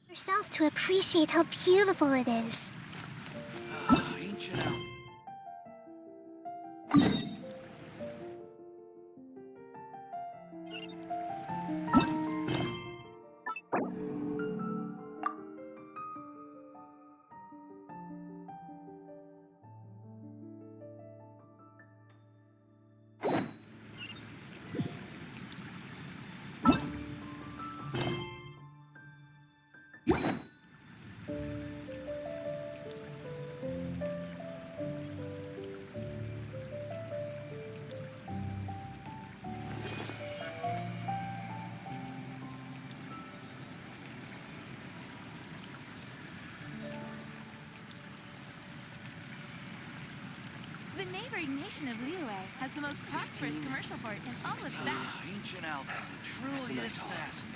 Yourself to appreciate how beautiful it is. Ancient Alchemy. The neighboring nation of Liyue has the most prosperous commercial port in all of that. Ancient Alchemy truly is fascinating.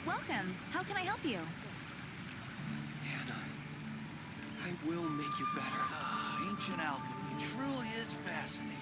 Welcome. How can I help you? Anna, I will make you better. Ancient Alchemy truly is fascinating.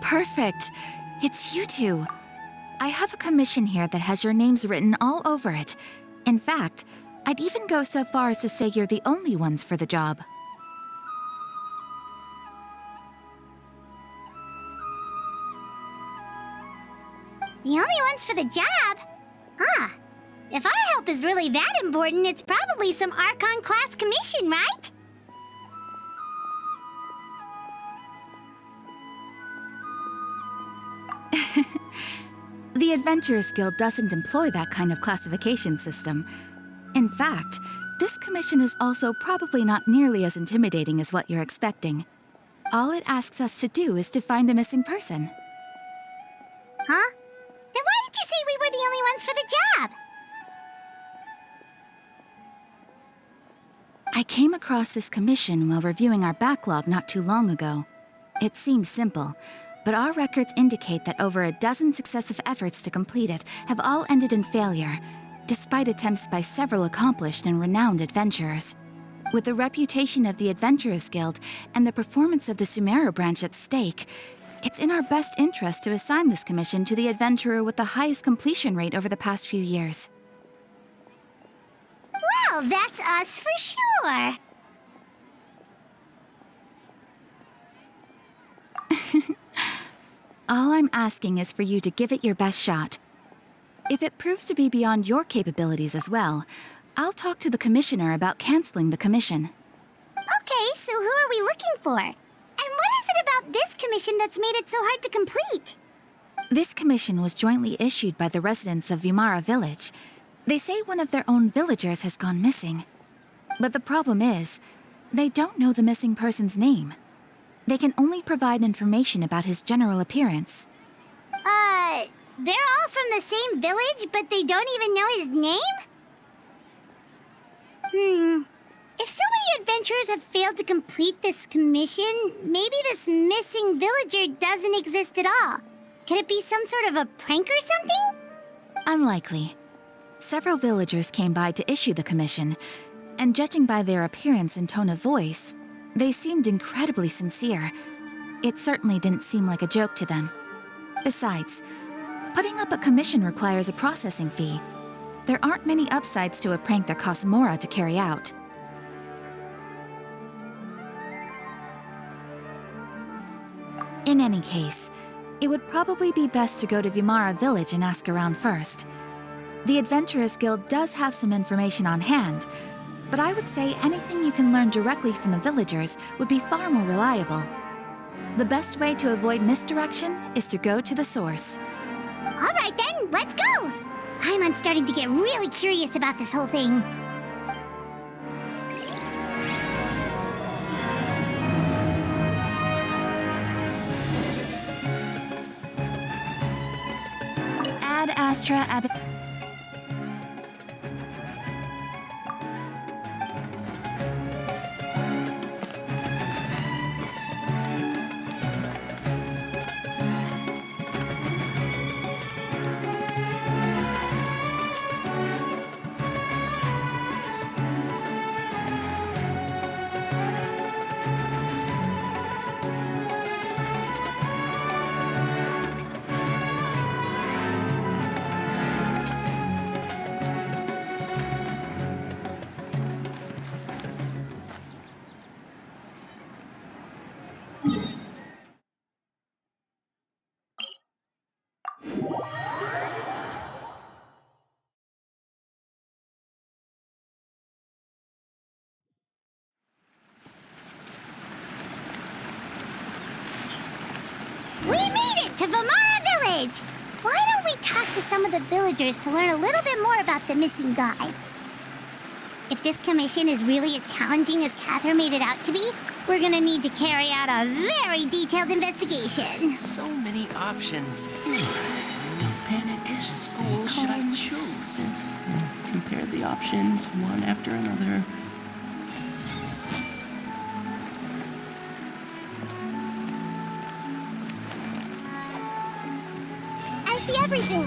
Perfect. It's you two. I have a commission here that has your names written all over it. In fact, I'd even go so far as to say you're the only ones for the job. The only ones for the job? Huh. If our help is really that important, it's probably some Archon class commission, right? The Adventurers Guild doesn't employ that kind of classification system. In fact, this commission is also probably not nearly as intimidating as what you're expecting. All it asks us to do is to find a missing person. Huh? Then why did you say we were the only ones for the job? I came across this commission while reviewing our backlog not too long ago. It seems simple, but our records indicate that over a dozen successive efforts to complete it have all ended in failure, despite attempts by several accomplished and renowned adventurers. With the reputation of the Adventurers Guild and the performance of the Sumeru branch at stake, it's in our best interest to assign this commission to the adventurer with the highest completion rate over the past few years. Well, that's us for sure. All I'm asking is for you to give it your best shot. If it proves to be beyond your capabilities as well, I'll talk to the commissioner about canceling the commission. Okay, so who are we looking for? And what is it about this commission that's made it so hard to complete? This commission was jointly issued by the residents of Vimara Village. They say one of their own villagers has gone missing. But the problem is, they don't know the missing person's name. They can only provide information about his general appearance. They're all from the same village, but they don't even know his name? If so many adventurers have failed to complete this commission, maybe this missing villager doesn't exist at all. Could it be some sort of a prank or something? Unlikely. Several villagers came by to issue the commission, and judging by their appearance and tone of voice, They seemed incredibly sincere. It certainly didn't seem like a joke to them. Besides, putting up a commission requires a processing fee. There aren't many upsides to a prank that costs Mora to carry out. In any case, it would probably be best to go to Vimara Village and ask around first. The Adventurers Guild does have some information on hand, but I would say anything you can learn directly from the villagers would be far more reliable. The best way to avoid misdirection is to go to the source. All right then, let's go! I'm starting to get really curious about this whole thing. Ad Astra Ab... We made it to Vimara Village! Why don't we talk to some of the villagers to learn a little bit more about the missing guy? If this commission is really as challenging as Catherine made it out to be, we're gonna need to carry out a very detailed investigation. So many options. Don't panic. Which school should I choose? Compare the options one after another. I see everything.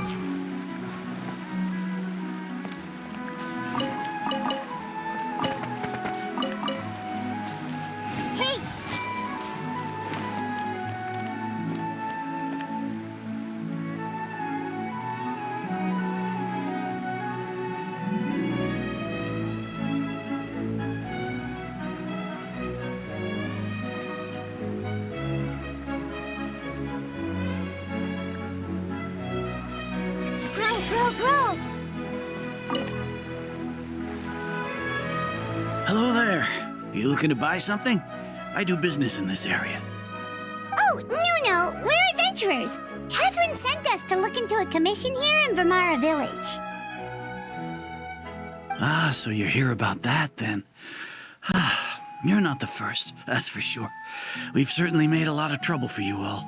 Hey! Grow! Hello there. You looking to buy something? I do business in this area. Oh, no, we're adventurers. Catherine sent us to look into a commission here in Vimara Village. Ah, so you're here about that, then. You're not the first, that's for sure. We've certainly made a lot of trouble for you all.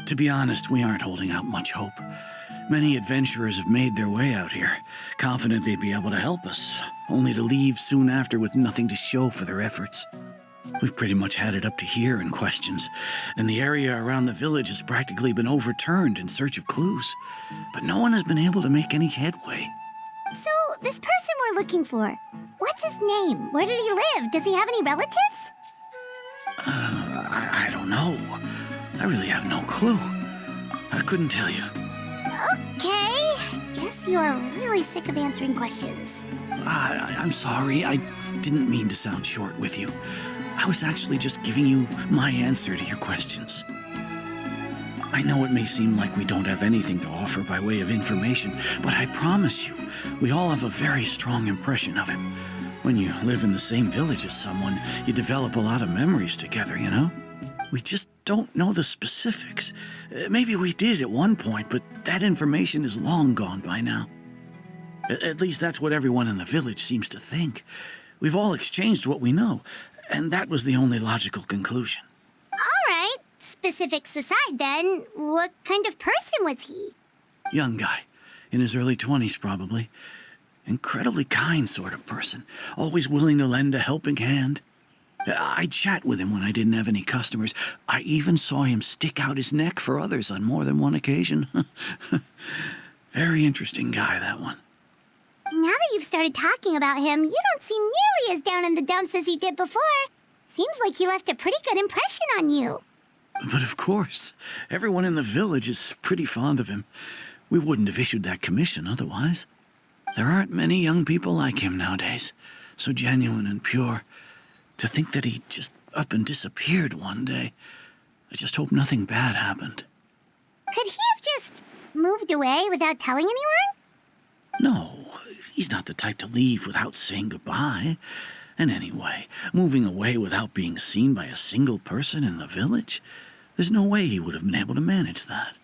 To be honest, we aren't holding out much hope. Many adventurers have made their way out here, confident they'd be able to help us, only to leave soon after with nothing to show for their efforts. We've pretty much had it up to here in questions, and the area around the village has practically been overturned in search of clues, but no one has been able to make any headway. So, this person we're looking for, what's his name? Where did he live? Does he have any relatives? I don't know. I really have no clue. I couldn't tell you. Okay, guess you are really sick of answering questions. I'm sorry. I didn't mean to sound short with you. I was actually just giving you my answer to your questions. I know it may seem like we don't have anything to offer by way of information, but I promise you, we all have a very strong impression of him. When you live in the same village as someone, you develop a lot of memories together, you know? We just don't know the specifics. Maybe we did at one point, but that information is long gone by now. At least that's what everyone in the village seems to think. We've all exchanged what we know, and that was the only logical conclusion. All right, specifics aside then, what kind of person was he? Young guy, in his early 20s probably. Incredibly kind sort of person, always willing to lend a helping hand. I'd chat with him when I didn't have any customers. I even saw him stick out his neck for others on more than one occasion. Very interesting guy, that one. Now that you've started talking about him, you don't seem nearly as down in the dumps as you did before. Seems like he left a pretty good impression on you. But of course, everyone in the village is pretty fond of him. We wouldn't have issued that commission otherwise. There aren't many young people like him nowadays, so genuine and pure. To think that he just up and disappeared one day. I just hope nothing bad happened. Could he have just moved away without telling anyone? No, he's not the type to leave without saying goodbye. And anyway, moving away without being seen by a single person in the village, there's no way he would have been able to manage that.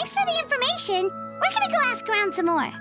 Thanks for the information. We're gonna go ask around some more.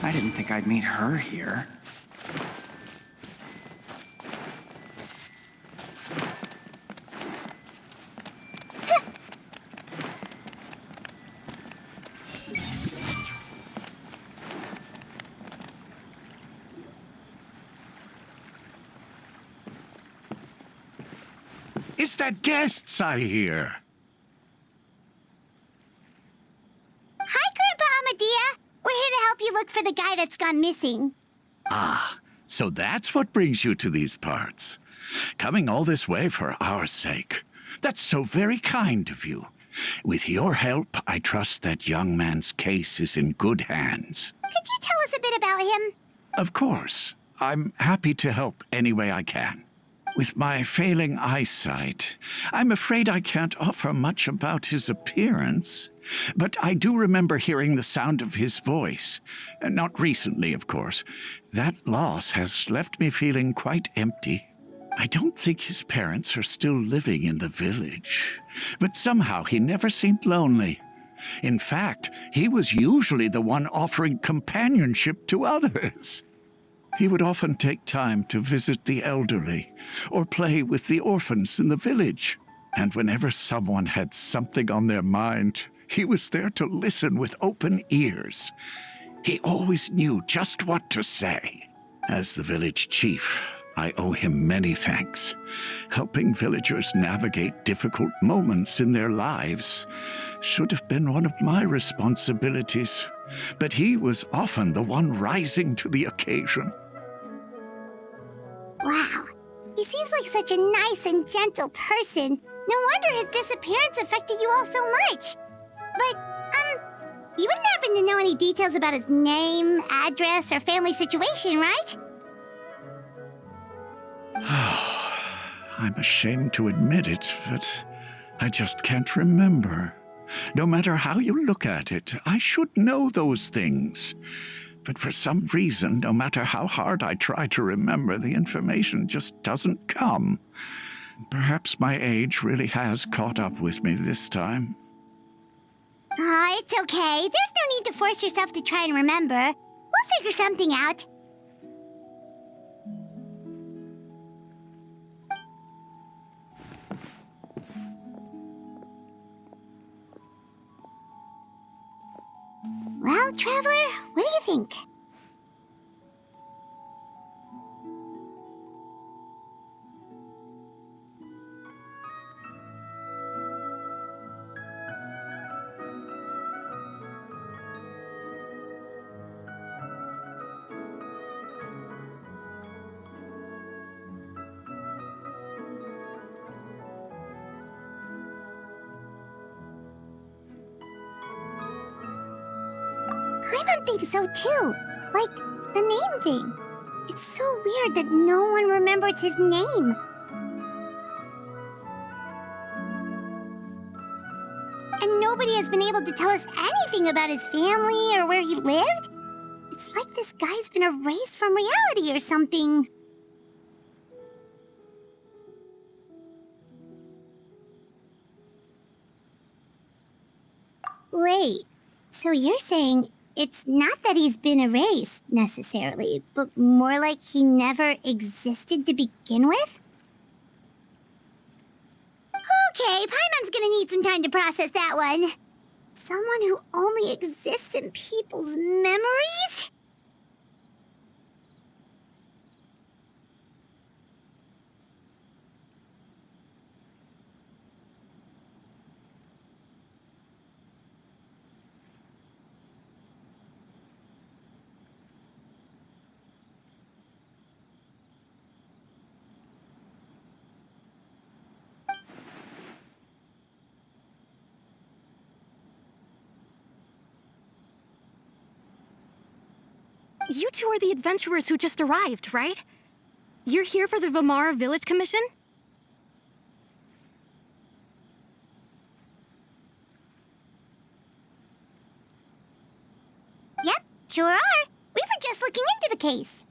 I didn't think I'd meet her here. Is that guests I hear? Hi, Grandpa Amadea. We're here to help you look for the guy that's gone missing. So that's what brings you to these parts. Coming all this way for our sake. That's so very kind of you. With your help, I trust that young man's case is in good hands. Could you tell us a bit about him? Of course. I'm happy to help any way I can. With my failing eyesight, I'm afraid I can't offer much about his appearance. But I do remember hearing the sound of his voice. Not recently, of course. That loss has left me feeling quite empty. I don't think his parents are still living in the village. But somehow he never seemed lonely. In fact, he was usually the one offering companionship to others. He would often take time to visit the elderly or play with the orphans in the village. And whenever someone had something on their mind, he was there to listen with open ears. He always knew just what to say. As the village chief, I owe him many thanks. Helping villagers navigate difficult moments in their lives should have been one of my responsibilities. But he was often the one rising to the occasion. Wow. He seems like such a nice and gentle person. No wonder his disappearance affected you all so much. But, you wouldn't happen to know any details about his name, address, or family situation, right? I'm ashamed to admit it, but I just can't remember. No matter how you look at it, I should know those things. But for some reason, no matter how hard I try to remember, the information just doesn't come. Perhaps my age really has caught up with me this time. It's okay. There's no need to force yourself to try and remember. We'll figure something out. Well, Traveler, what do you think? I think so too. Like, the name thing. It's so weird that no one remembers his name. And nobody has been able to tell us anything about his family or where he lived. It's like this guy's been erased from reality or something. Wait, so you're saying it's not that he's been erased, necessarily, but more like he never existed to begin with? Okay, Paimon's gonna need some time to process that one. Someone who only exists in people's memories? you two are the adventurers who just arrived, right? You're here for the Vamara Village Commission? Yep, sure are. We were just looking into the case.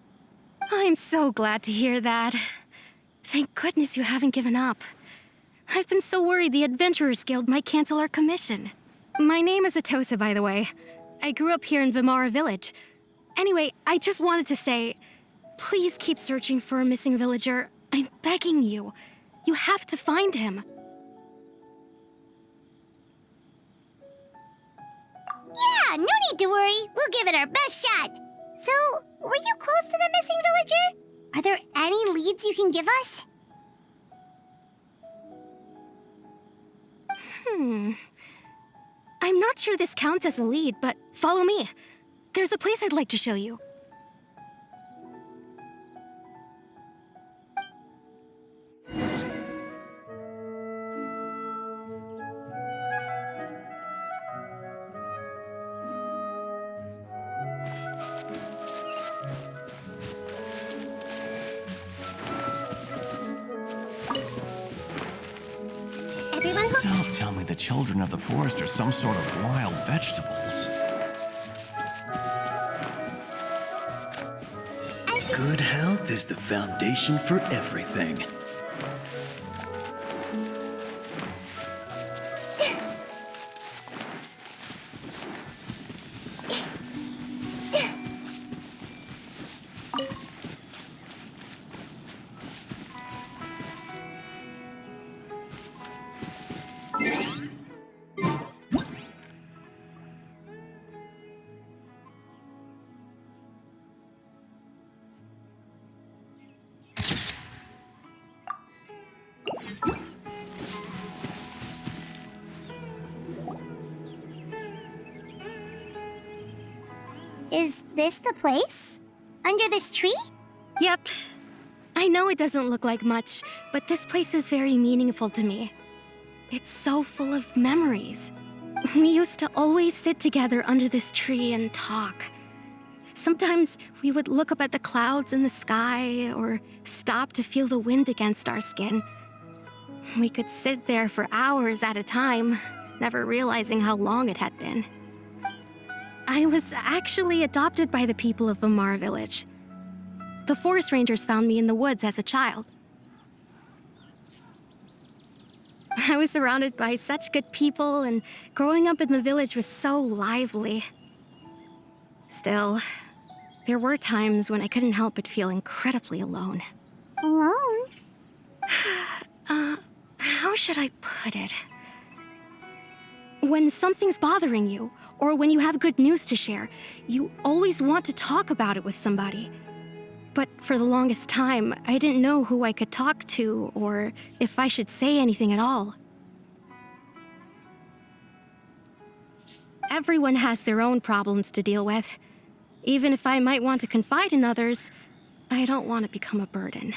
I'm so glad to hear that. Thank goodness you haven't given up. I've been so worried the Adventurers Guild might cancel our commission. My name is Atosa, by the way. I grew up here in Vamara Village. Anyway, I just wanted to say, please keep searching for a missing villager. I'm begging you. You have to find him. Yeah, no need to worry. We'll give it our best shot. So, were you close to the missing villager? Are there any leads you can give us? I'm not sure this counts as a lead, but follow me. There's a place I'd like to show you. Everyone home? Don't tell me the children of the forest are some sort of wild vegetables. I see. Good health is the foundation for everything. Is this the place? Under this tree? Yep. I know it doesn't look like much, but this place is very meaningful to me. It's so full of memories. We used to always sit together under this tree and talk. Sometimes we would look up at the clouds in the sky or stop to feel the wind against our skin. We could sit there for hours at a time, never realizing how long it had been. I was actually adopted by the people of Vamara Village. The forest rangers found me in the woods as a child. I was surrounded by such good people, and growing up in the village was so lively. Still, there were times when I couldn't help but feel incredibly alone. Alone? How should I put it? When something's bothering you, or when you have good news to share, you always want to talk about it with somebody. But for the longest time, I didn't know who I could talk to, or if I should say anything at all. Everyone has their own problems to deal with. Even if I might want to confide in others, I don't want to become a burden.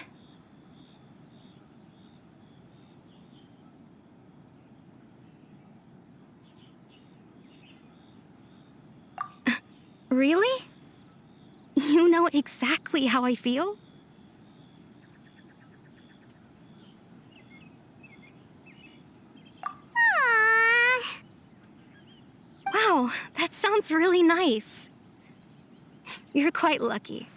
Really? You know exactly how I feel? Aww. Wow, that sounds really nice. You're quite lucky.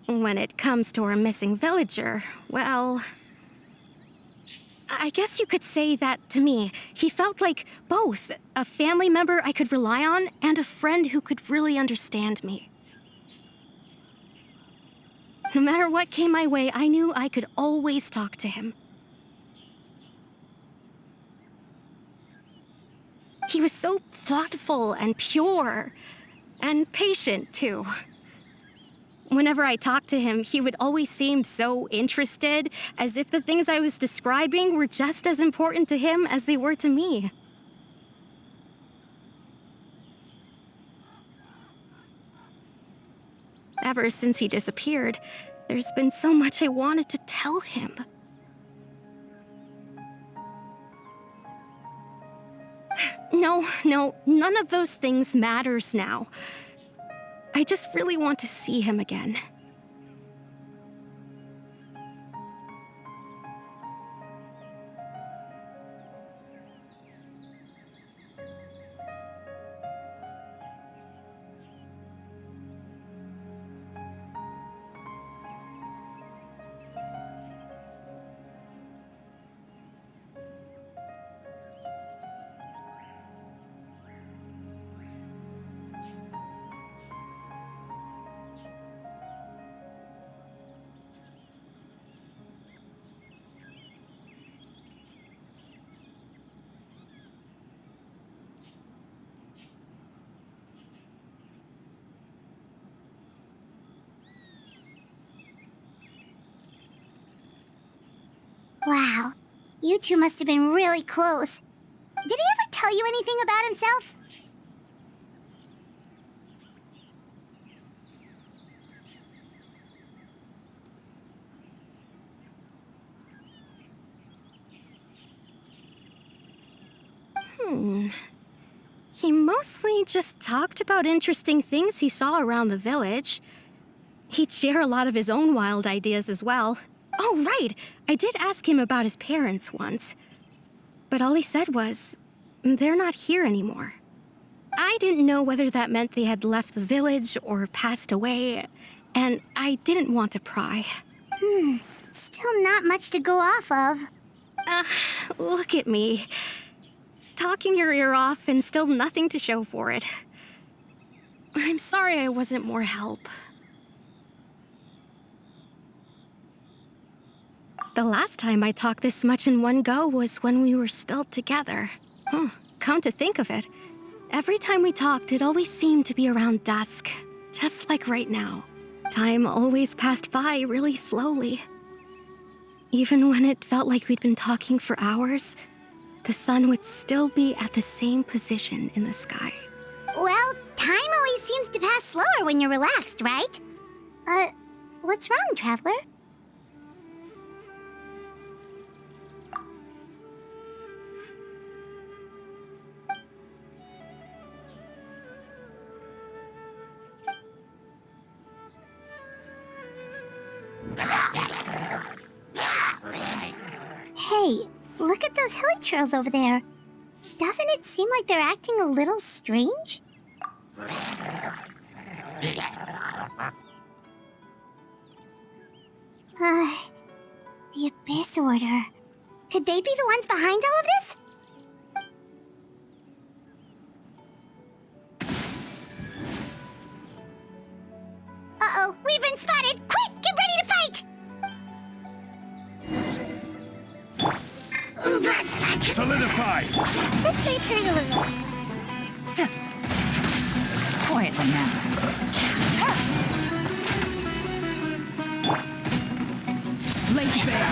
When it comes to our missing villager, well, I guess you could say that to me. He felt like both a family member I could rely on and a friend who could really understand me. No matter what came my way, I knew I could always talk to him. He was so thoughtful and pure, and patient, too. Whenever I talked to him, he would always seem so interested, as if the things I was describing were just as important to him as they were to me. Ever since he disappeared, there's been so much I wanted to tell him. No, none of those things matters now. I just really want to see him again. Wow, you two must have been really close. Did he ever tell you anything about himself? He mostly just talked about interesting things he saw around the village. He'd share a lot of his own wild ideas as well. Oh, right! I did ask him about his parents once. But all he said was, they're not here anymore. I didn't know whether that meant they had left the village or passed away, and I didn't want to pry. Still not much to go off of. Look at me. Talking your ear off and still nothing to show for it. I'm sorry I wasn't more help. The last time I talked this much in one go was when we were still together. Come to think of it, every time we talked, it always seemed to be around dusk, just like right now. Time always passed by really slowly. Even when it felt like we'd been talking for hours, the sun would still be at the same position in the sky. Well, time always seems to pass slower when you're relaxed, right? What's wrong, Traveler? Hey, look at those hilly trails over there. Doesn't it seem like they're acting a little strange? The Abyss Order. Could they be the ones behind all of this? Uh-oh, we've been spotted! Quick, get ready to fight! Solidify! This may hurt a little. Quietly now. Lake Bear.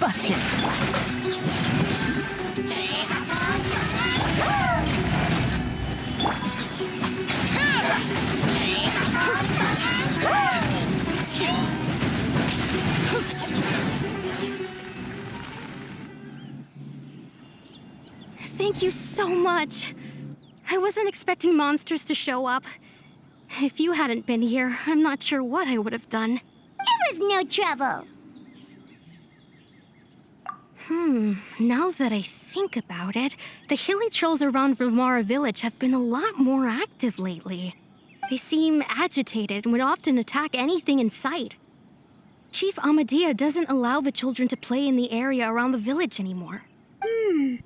Busted. Thank you so much. I wasn't expecting monsters to show up. If you hadn't been here, I'm not sure what I would have done. It was no trouble. Now that I think about it, the hilly trolls around Vimara village have been a lot more active lately. They seem agitated and would often attack anything in sight. Chief Amadea doesn't allow the children to play in the area around the village anymore. Maybe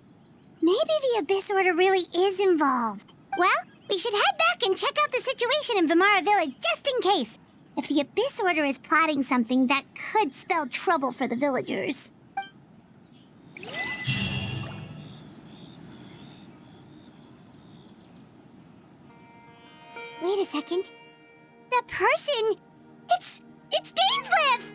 the Abyss Order really is involved. Well, we should head back and check out the situation in Vimara village just in case. If the Abyss Order is plotting something that could spell trouble for the villagers. Wait a second. That person! It's Dainsleif!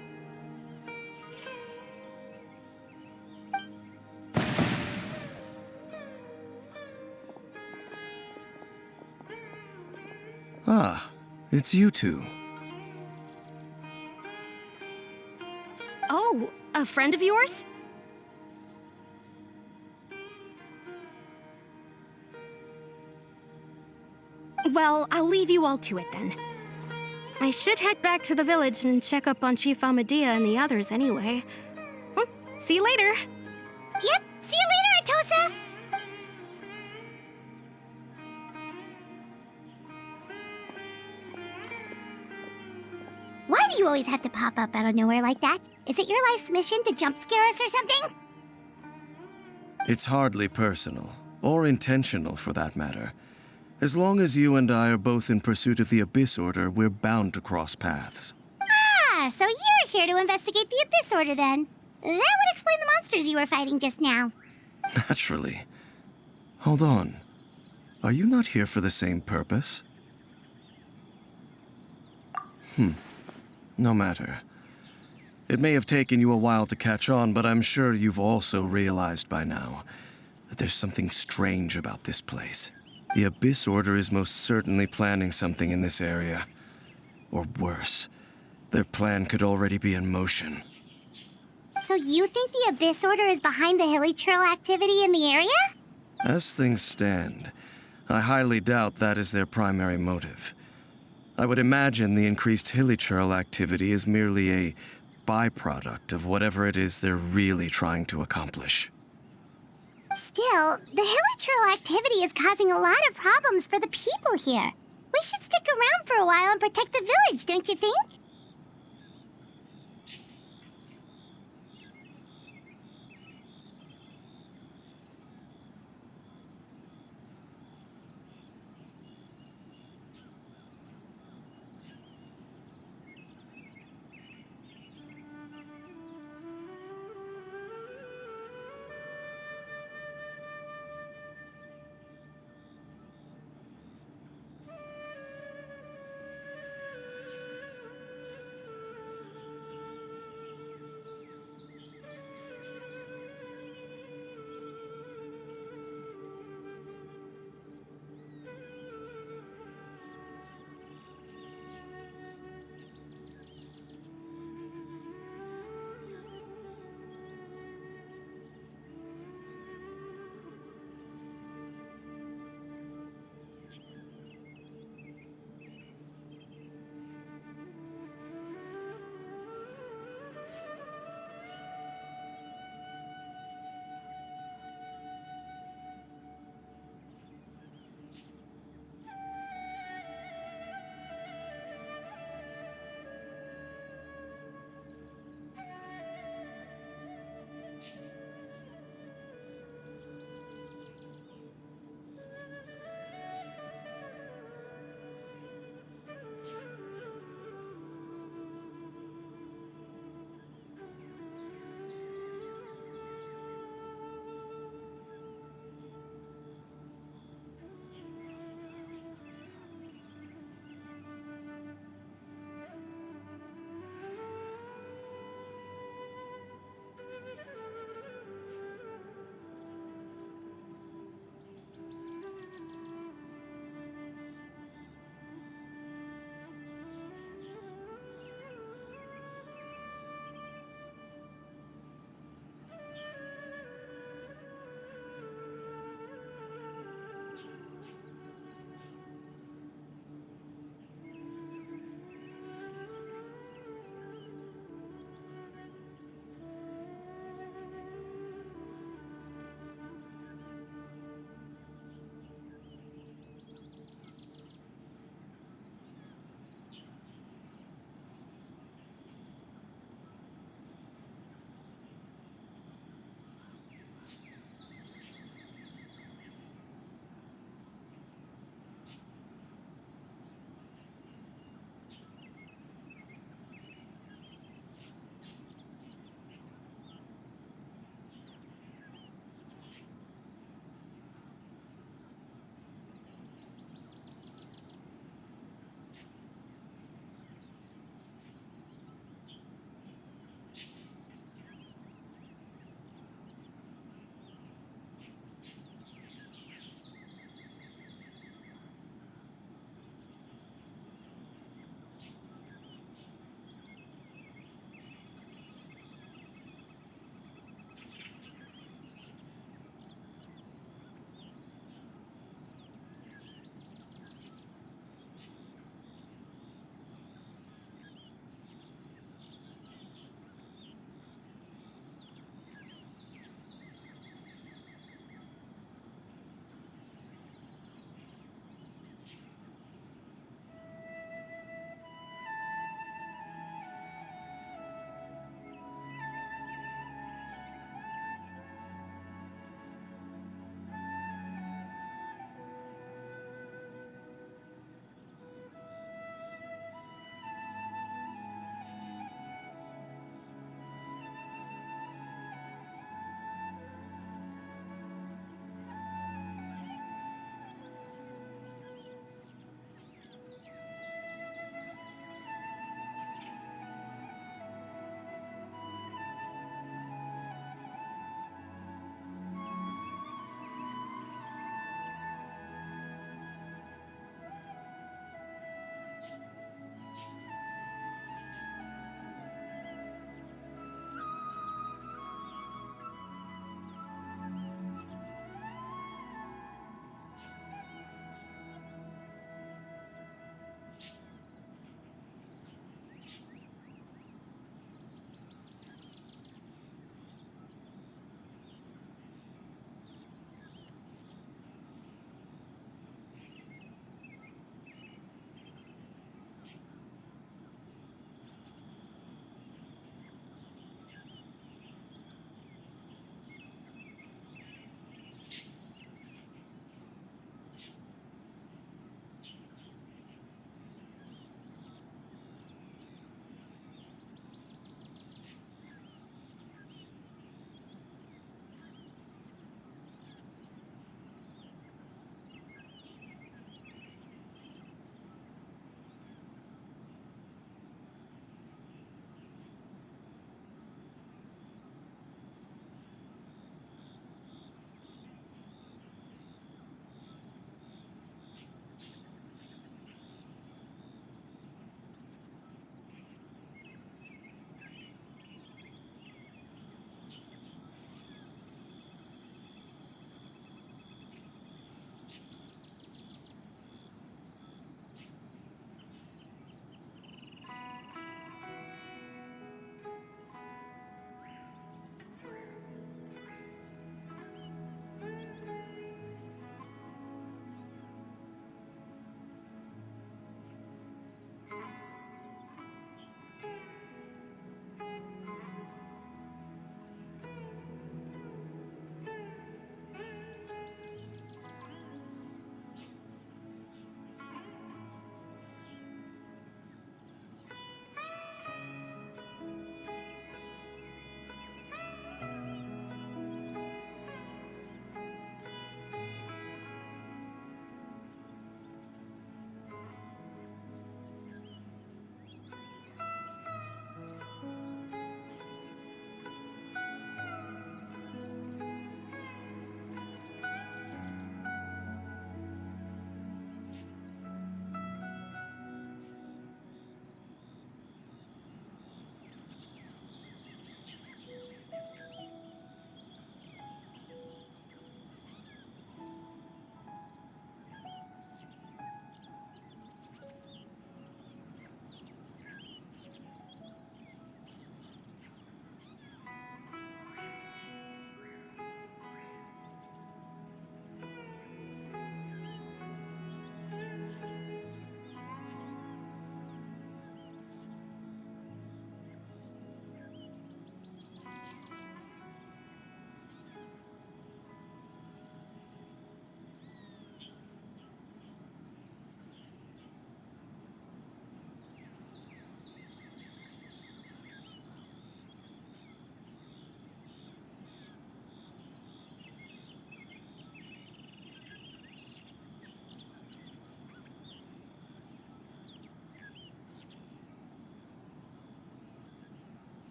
Ah, it's you two. Oh, a friend of yours? Well, I'll leave you all to it then. I should head back to the village and check up on Chief Amadea and the others anyway. Well, see you later. Yep, see you later, Atosa! Why do you always have to pop up out of nowhere like that? Is it your life's mission to jump scare us or something? It's hardly personal, or intentional for that matter. As long as you and I are both in pursuit of the Abyss Order, we're bound to cross paths. Ah, so you're here to investigate the Abyss Order then. That would explain the monsters you were fighting just now. Naturally. Hold on. Are you not here for the same purpose? No matter. It may have taken you a while to catch on, but I'm sure you've also realized by now that there's something strange about this place. The Abyss Order is most certainly planning something in this area. Or worse, their plan could already be in motion. So you think the Abyss Order is behind the hilly churl activity in the area? As things stand, I highly doubt that is their primary motive. I would imagine the increased hilly churl activity is merely a byproduct of whatever it is they're really trying to accomplish. Still, the hilly churl activity is causing a lot of problems for the people here. We should stick around for a while and protect the village, don't you think?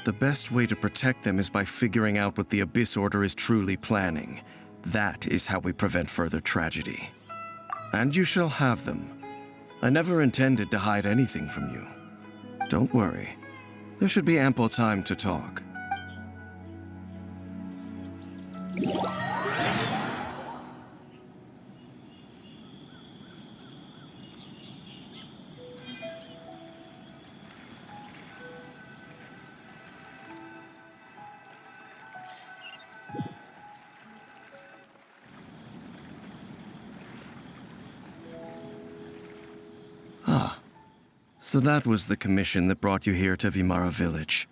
The best way to protect them is by figuring out what the Abyss Order is truly planning. That is how we prevent further tragedy. And you shall have them. I never intended to hide anything from you. Don't worry. There should be ample time to talk. Ah, so that was the commission that brought you here to Vimara Village.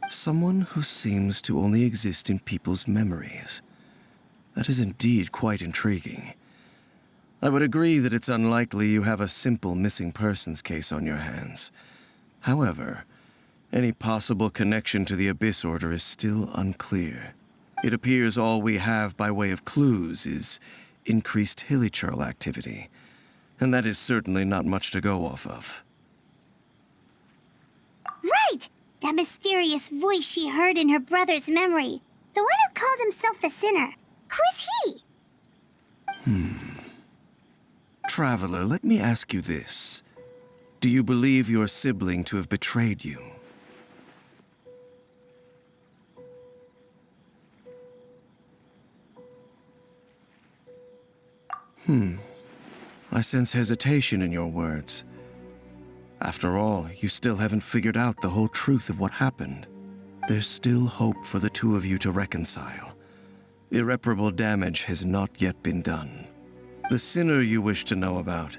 Someone who seems to only exist in people's memories. That is indeed quite intriguing. I would agree that it's unlikely you have a simple missing persons case on your hands. However, any possible connection to the Abyss Order is still unclear. It appears all we have by way of clues is increased hilichurl activity, and that is certainly not much to go off of. Right! That mysterious voice she heard in her brother's memory. The one who called himself a sinner. Who is he? Traveler, let me ask you this. Do you believe your sibling to have betrayed you? I sense hesitation in your words. After all, you still haven't figured out the whole truth of what happened. There's still hope for the two of you to reconcile. Irreparable damage has not yet been done. The sinner you wish to know about,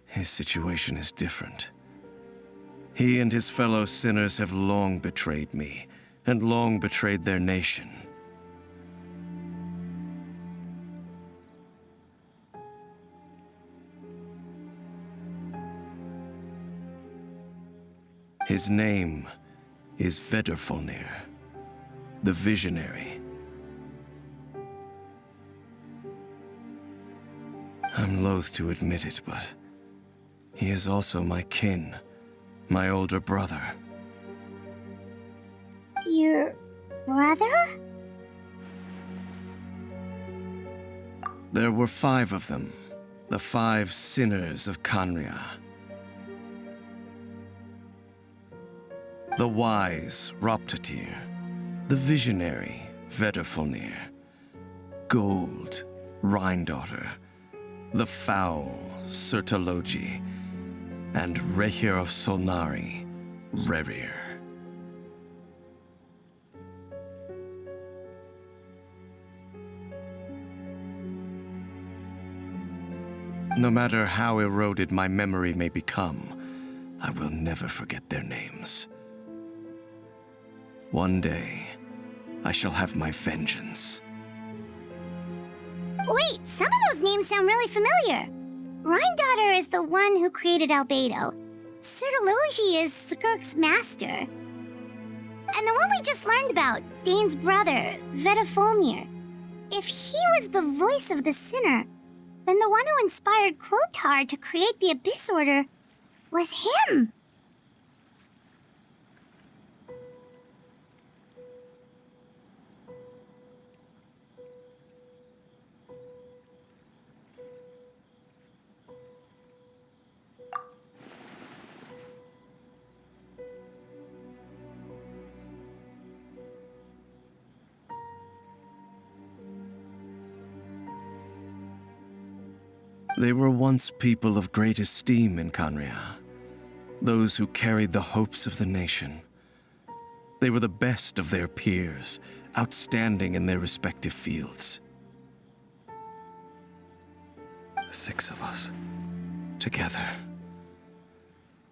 his situation is different. He and his fellow sinners have long betrayed me, and long betrayed their nation. His name is Vedrfolnir, the Visionary. I'm loath to admit it, but he is also my kin, my older brother. Your brother? There were 5 of them, the 5 sinners of Khaenri'ah. The wise Roptatyr, the visionary Vedrfolnir, Gold Rhine-daughter, the foul Sertologi, and Rehir of Solnari, Rerir. No matter how eroded my memory may become, I will never forget their names. One day, I shall have my vengeance. Wait, some of those names sound really familiar. Rhine-daughter is the one who created Albedo. Sertologi is Skirk's master. And the one we just learned about, Dane's brother, Vedrfolnir. If he was the voice of the sinner, then the one who inspired Clothar to create the Abyss Order was him! They were once people of great esteem in Khaenri'ah, those who carried the hopes of the nation. They were the best of their peers, outstanding in their respective fields. The 6 of us, together.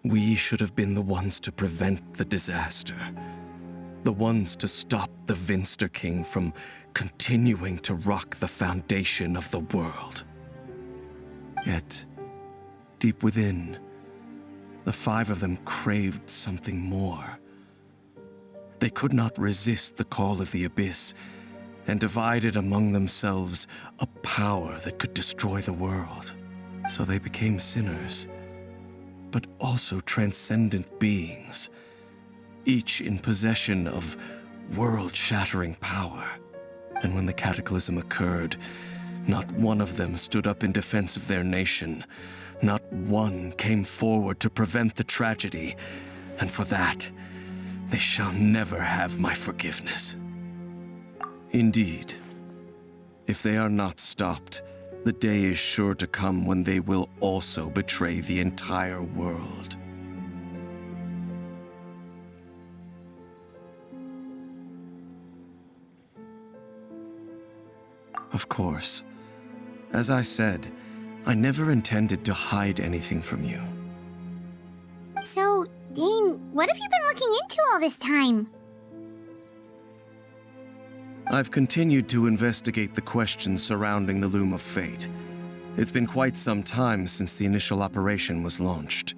We should have been the ones to prevent the disaster, the ones to stop the Vinster King from continuing to rock the foundation of the world. Yet, deep within, the 5 of them craved something more. They could not resist the call of the Abyss, and divided among themselves a power that could destroy the world. So they became sinners, but also transcendent beings, each in possession of world-shattering power. And when the cataclysm occurred, not one of them stood up in defense of their nation. Not one came forward to prevent the tragedy. And for that, they shall never have my forgiveness. Indeed, if they are not stopped, the day is sure to come when they will also betray the entire world. Of course, as I said, I never intended to hide anything from you. So, Dane, what have you been looking into all this time? I've continued to investigate the questions surrounding the Loom of Fate. It's been quite some time since the initial operation was launched.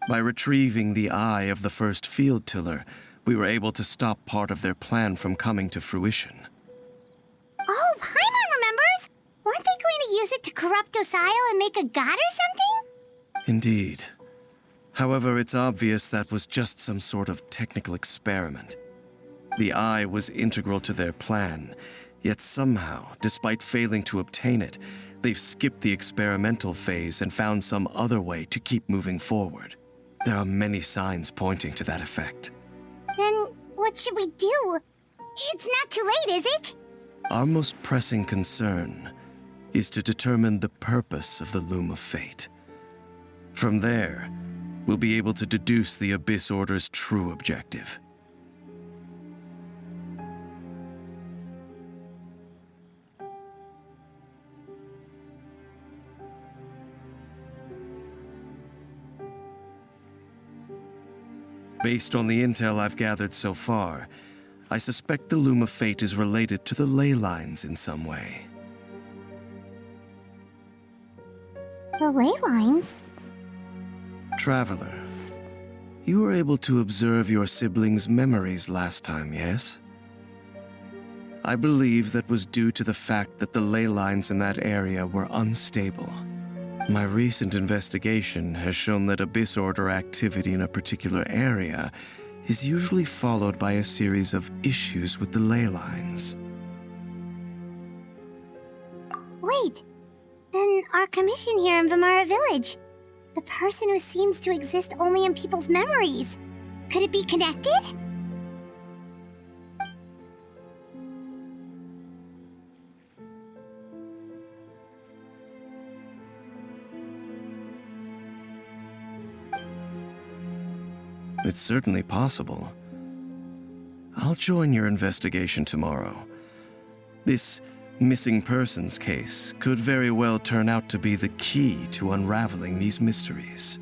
By retrieving the eye of the first field tiller, we were able to stop part of their plan from coming to fruition. Oh, Paimon remembers! Weren't they going to use it to corrupt Osial and make a god or something? Indeed. However, it's obvious that was just some sort of technical experiment. The eye was integral to their plan, yet somehow, despite failing to obtain it, they've skipped the experimental phase and found some other way to keep moving forward. There are many signs pointing to that effect. Then what should we do? It's not too late, is it? Our most pressing concern is to determine the purpose of the Loom of Fate. From there, we'll be able to deduce the Abyss Order's true objective. Based on the intel I've gathered so far, I suspect the Loom of Fate is related to the ley lines in some way. The ley lines? Traveler, you were able to observe your siblings' memories last time, yes? I believe that was due to the fact that the ley lines in that area were unstable. My recent investigation has shown that Abyss Order activity in a particular area is usually followed by a series of issues with the ley lines. Wait, then our commission here in Vamara Village, the person who seems to exist only in people's memories, could it be connected? It's certainly possible. I'll join your investigation tomorrow. This missing persons case could very well turn out to be the key to unraveling these mysteries.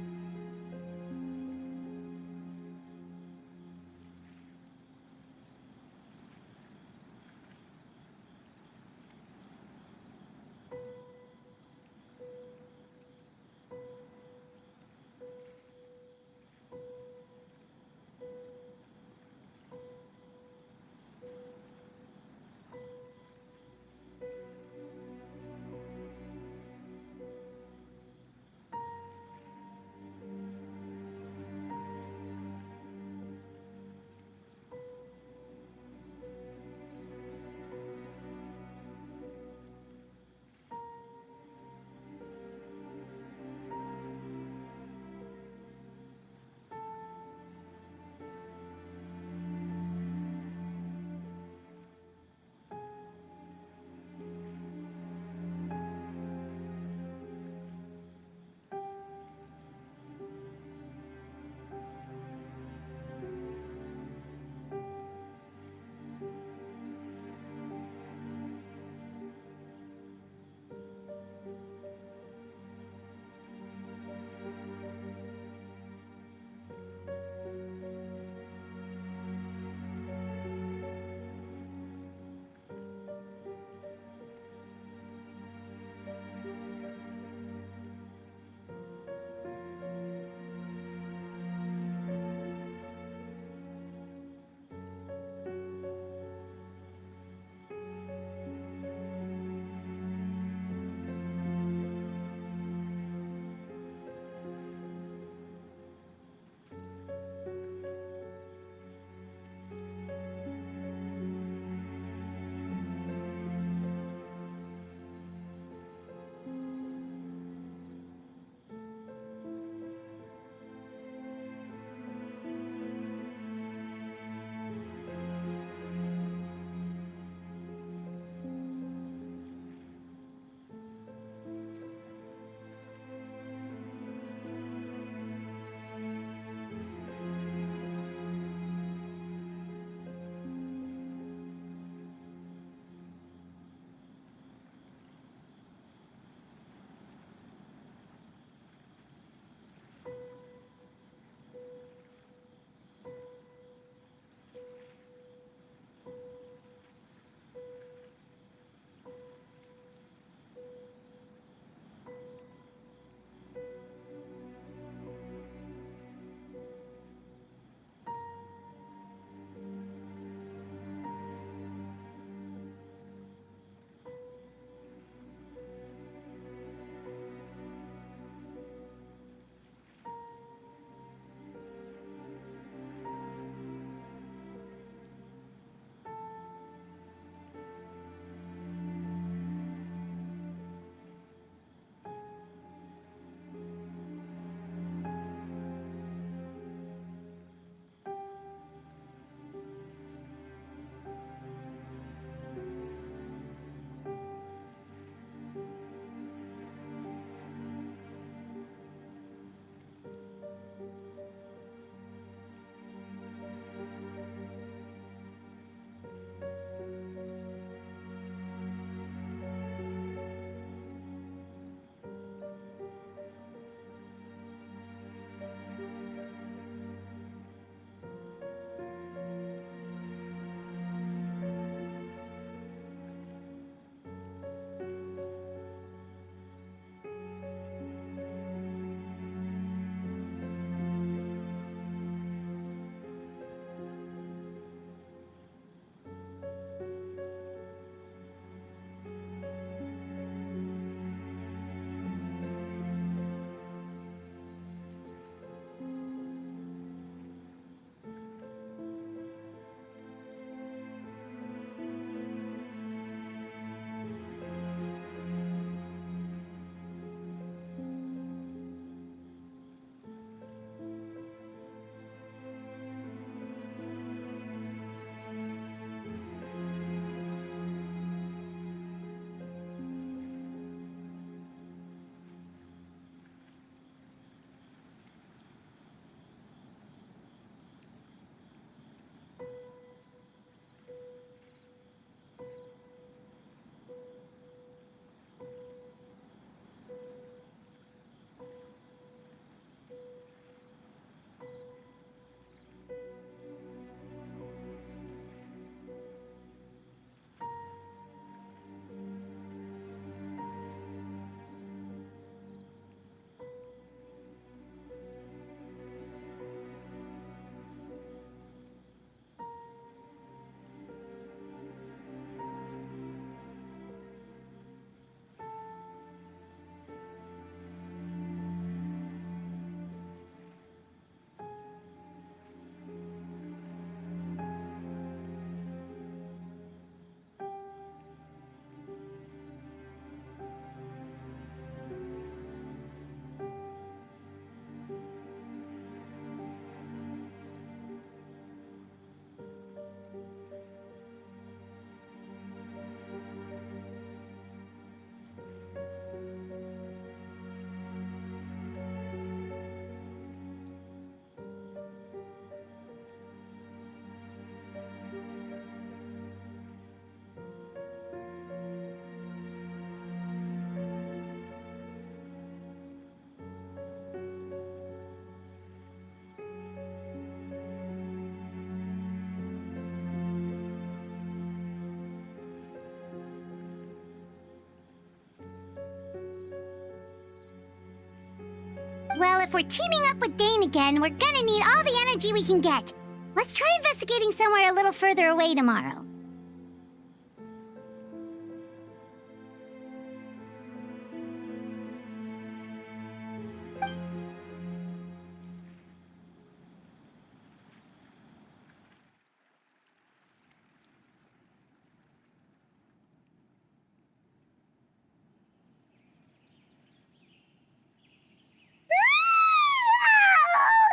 Well, if we're teaming up with Dane again, we're gonna need all the energy we can get. Let's try investigating somewhere a little further away tomorrow.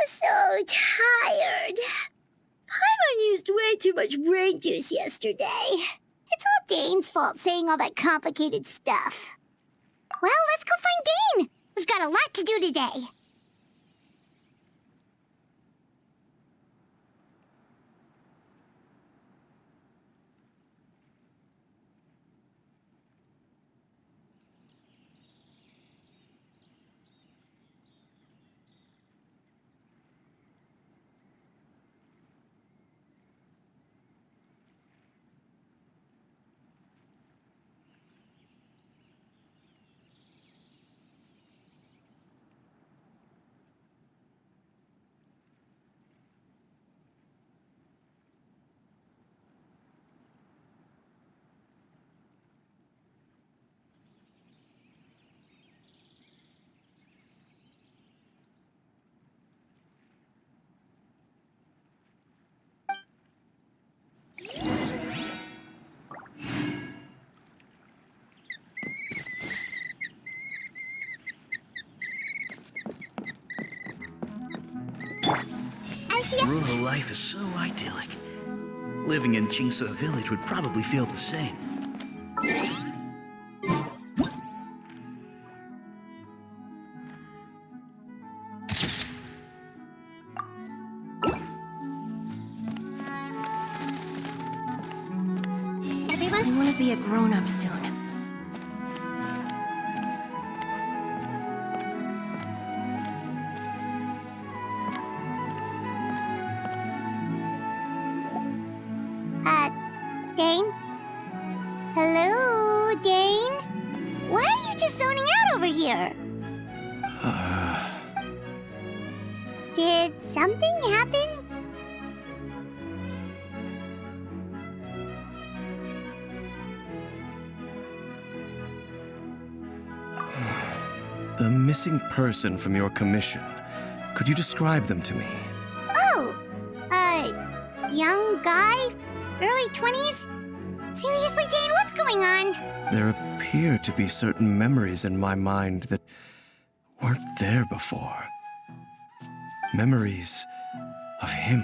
So tired. Paimon used way too much brain juice yesterday. It's all Dane's fault saying all that complicated stuff. Well, let's go find Dane. We've got a lot to do today. Rural life is so idyllic. Living in Jingsu village would probably feel the same. I want to be a grown-up soon. Dane? Hello, Dane? Why are you just zoning out over here? Did something happen? The missing person from your commission. Could you describe them to me? Oh, young guy? Early 20s? Seriously, Dane, what's going on? There appear to be certain memories in my mind that weren't there before. Memories of him.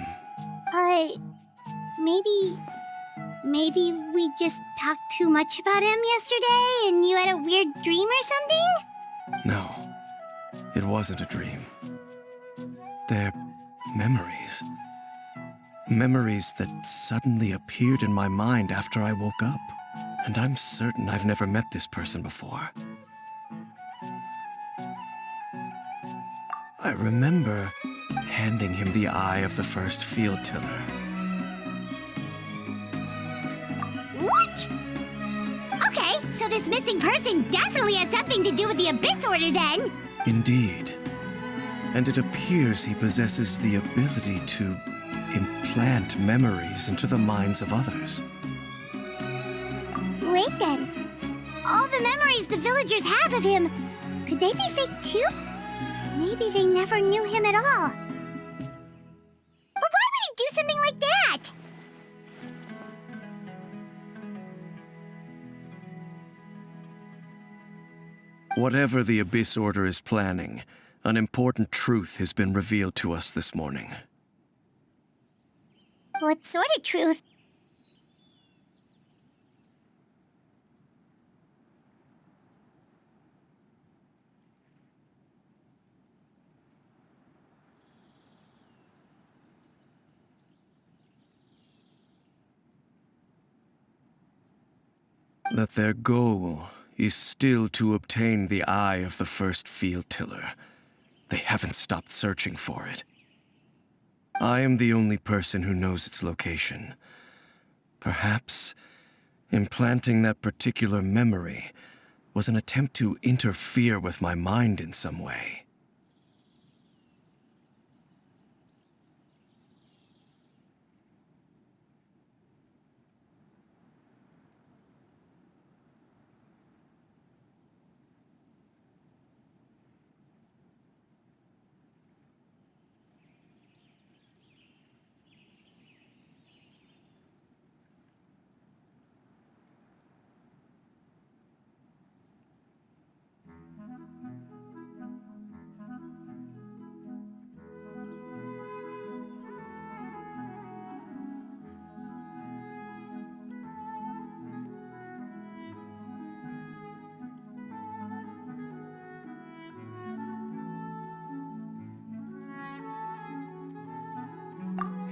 Maybe we just talked too much about him yesterday and you had a weird dream or something? No, it wasn't a dream. They're memories. Memories that suddenly appeared in my mind after I woke up. And I'm certain I've never met this person before. I remember handing him the eye of the first field tiller. What? Okay, so this missing person definitely has something to do with the Abyss Order then. Indeed. And it appears he possesses the ability to implant memories into the minds of others. Wait then. All the memories the villagers have of him, could they be fake too? Maybe they never knew him at all. But why would he do something like that? Whatever the Abyss Order is planning, an important truth has been revealed to us this morning. What sort of truth? That their goal is still to obtain the eye of the first field tiller. They haven't stopped searching for it. I am the only person who knows its location. Perhaps implanting that particular memory was an attempt to interfere with my mind in some way.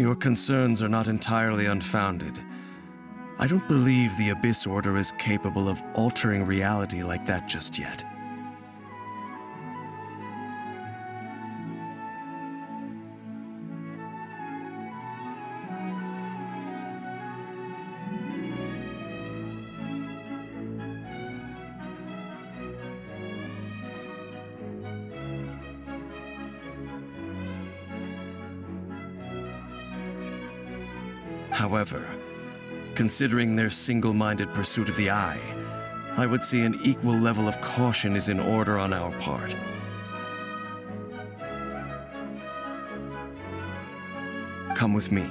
Your concerns are not entirely unfounded. I don't believe the Abyss Order is capable of altering reality like that just yet. However, considering their single-minded pursuit of the Eye, I would say an equal level of caution is in order on our part. Come with me.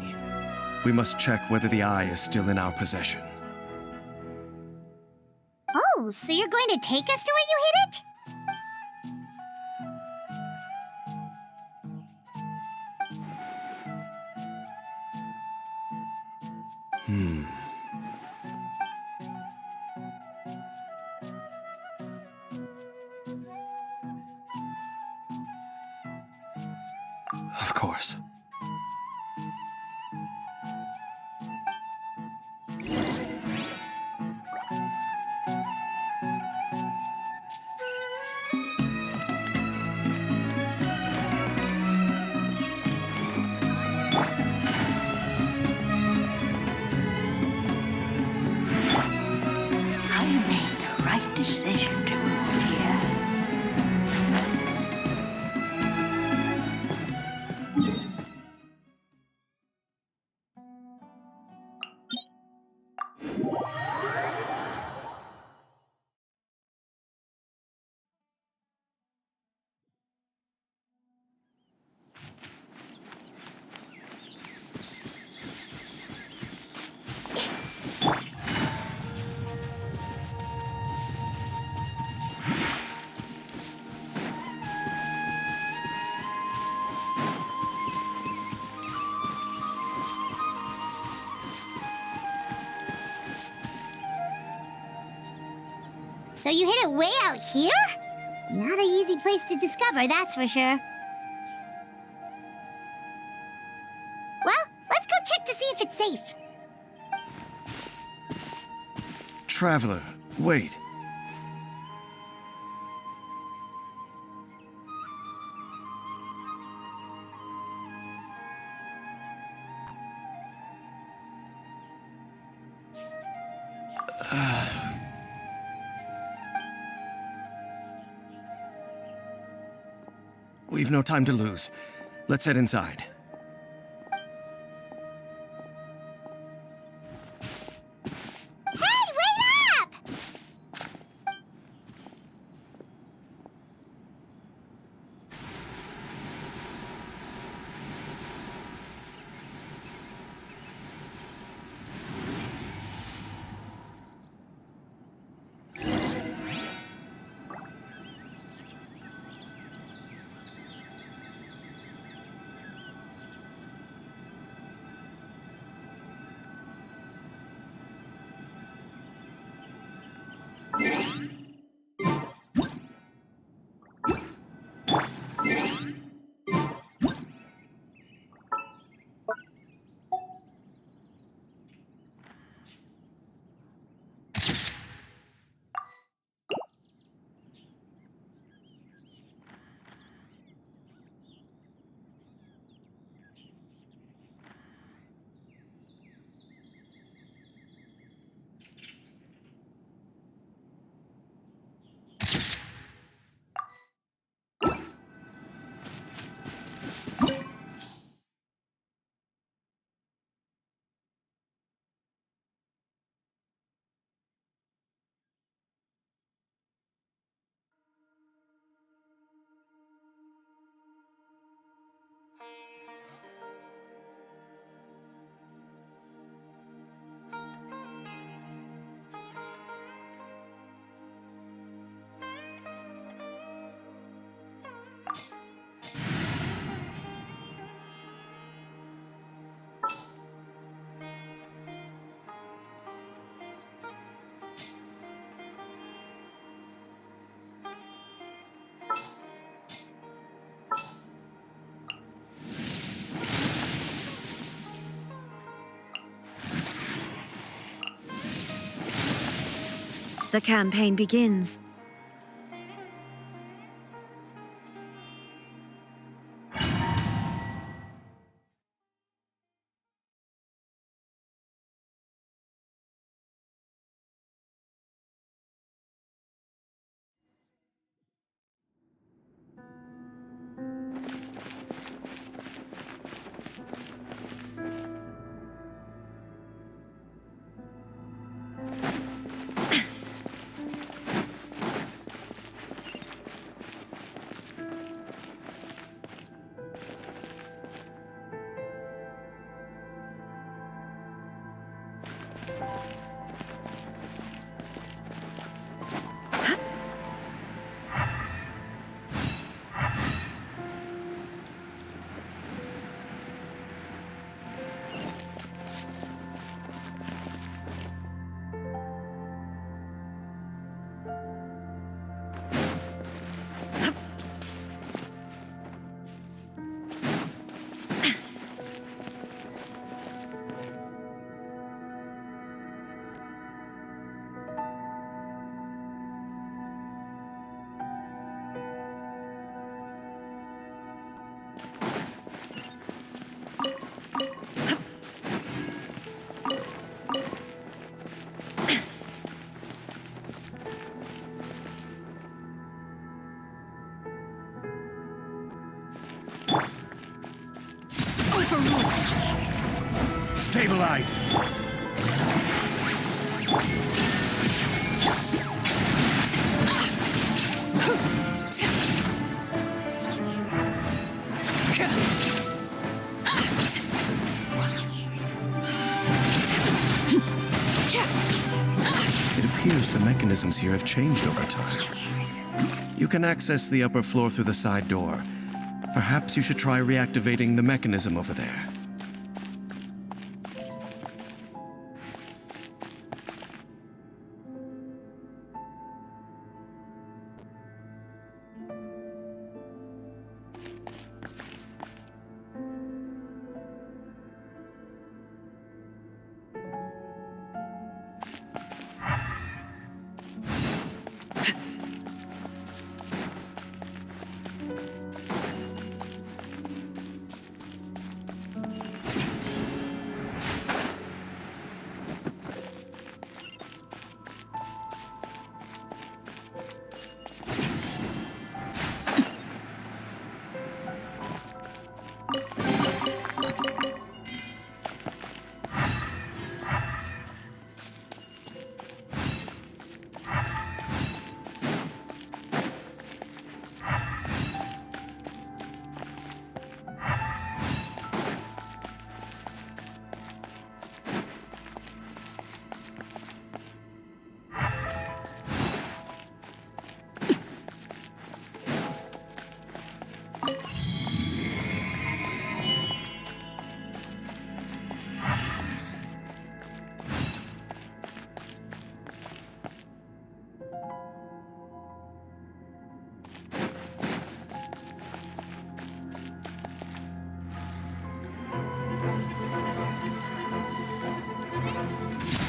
We must check whether the Eye is still in our possession. Oh, so you're going to take us to where you hid it? Of course. I made the right decision to move here. So you hid it way out here? Not an easy place to discover, that's for sure. Well, let's go check to see if it's safe. Traveler, wait. We've no time to lose. Let's head inside. Hey, wait up! The campaign begins. Stabilize! It appears the mechanisms here have changed over time. You can access the upper floor through the side door. Perhaps you should try reactivating the mechanism over there.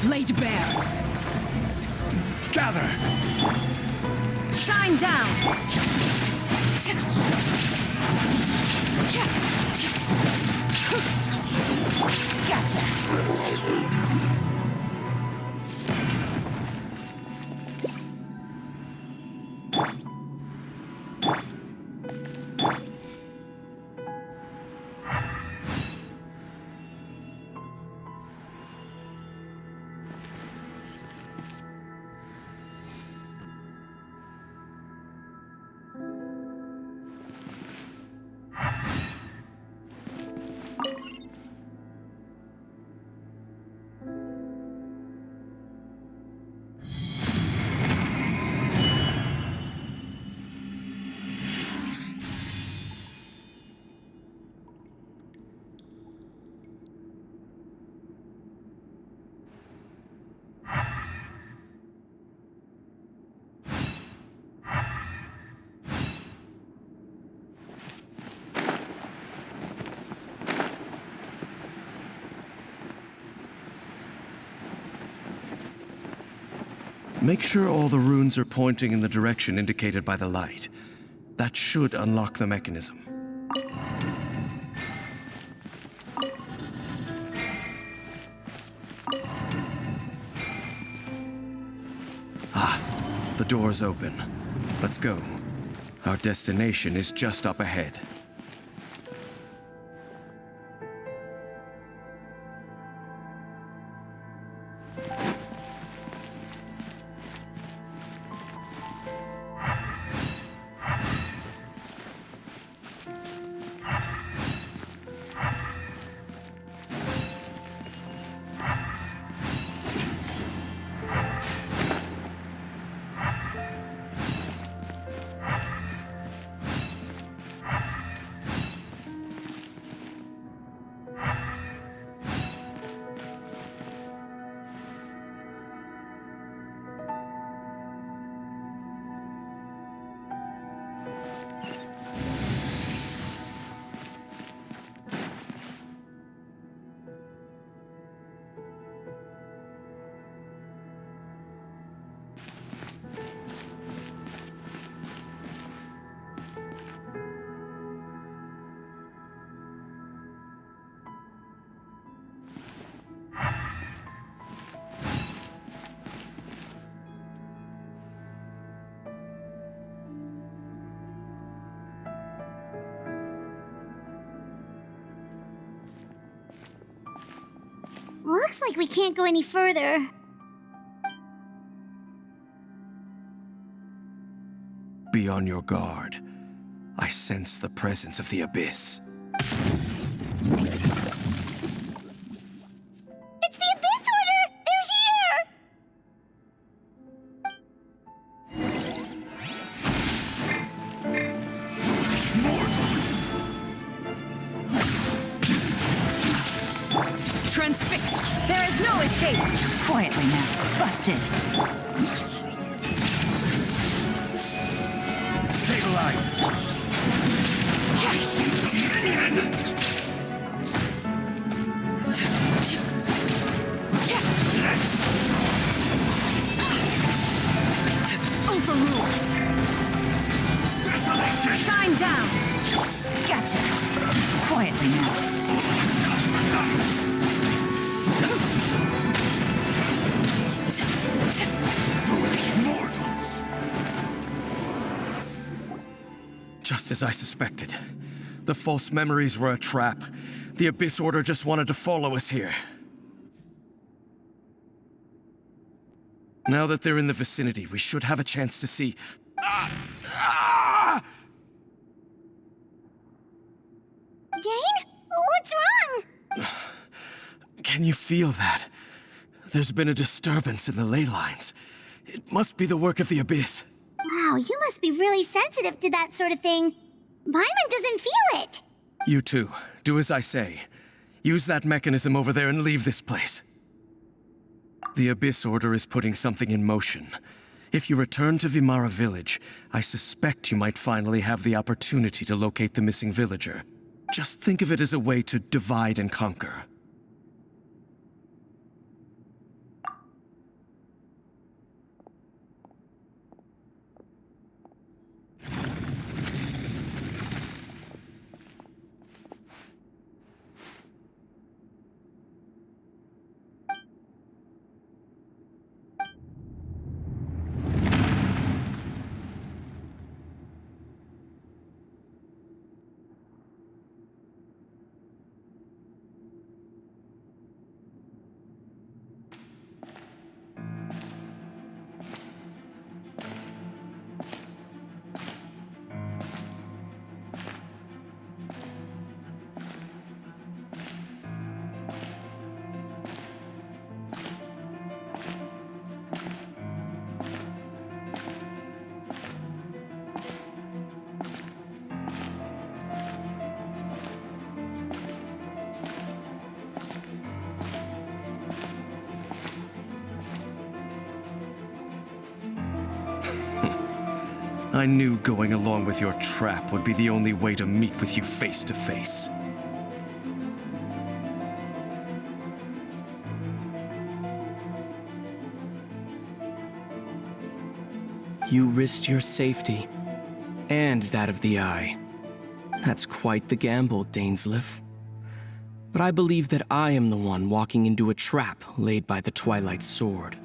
Laid bare. Gather! Shine down. Gotcha. Make sure all the runes are pointing in the direction indicated by the light. That should unlock the mechanism. The door's open. Let's go. Our destination is just up ahead. Looks like we can't go any further. Be on your guard. I sense the presence of the Abyss. It's the Abyss Order! They're here! Transfixed! There is no escape! Quietly now. Busted. Stabilize! Overrule! Shine down! Gotcha! Quietly now. Foolish mortals! Just as I suspected. The false memories were a trap. The Abyss Order just wanted to follow us here. Now that they're in the vicinity, we should have a chance to see... Dane? What's wrong? Can you feel that? There's been a disturbance in the ley lines. It must be the work of the Abyss. Wow, you must be really sensitive to that sort of thing. Paimon doesn't feel it. You too. Do as I say. Use that mechanism over there and leave this place. The Abyss Order is putting something in motion. If you return to Vimara Village, I suspect you might finally have the opportunity to locate the missing villager. Just think of it as a way to divide and conquer. I knew going along with your trap would be the only way to meet with you face to face. You risked your safety, and that of the Eye. That's quite the gamble, Dainsleif. But I believe that I am the one walking into a trap laid by the Twilight Sword.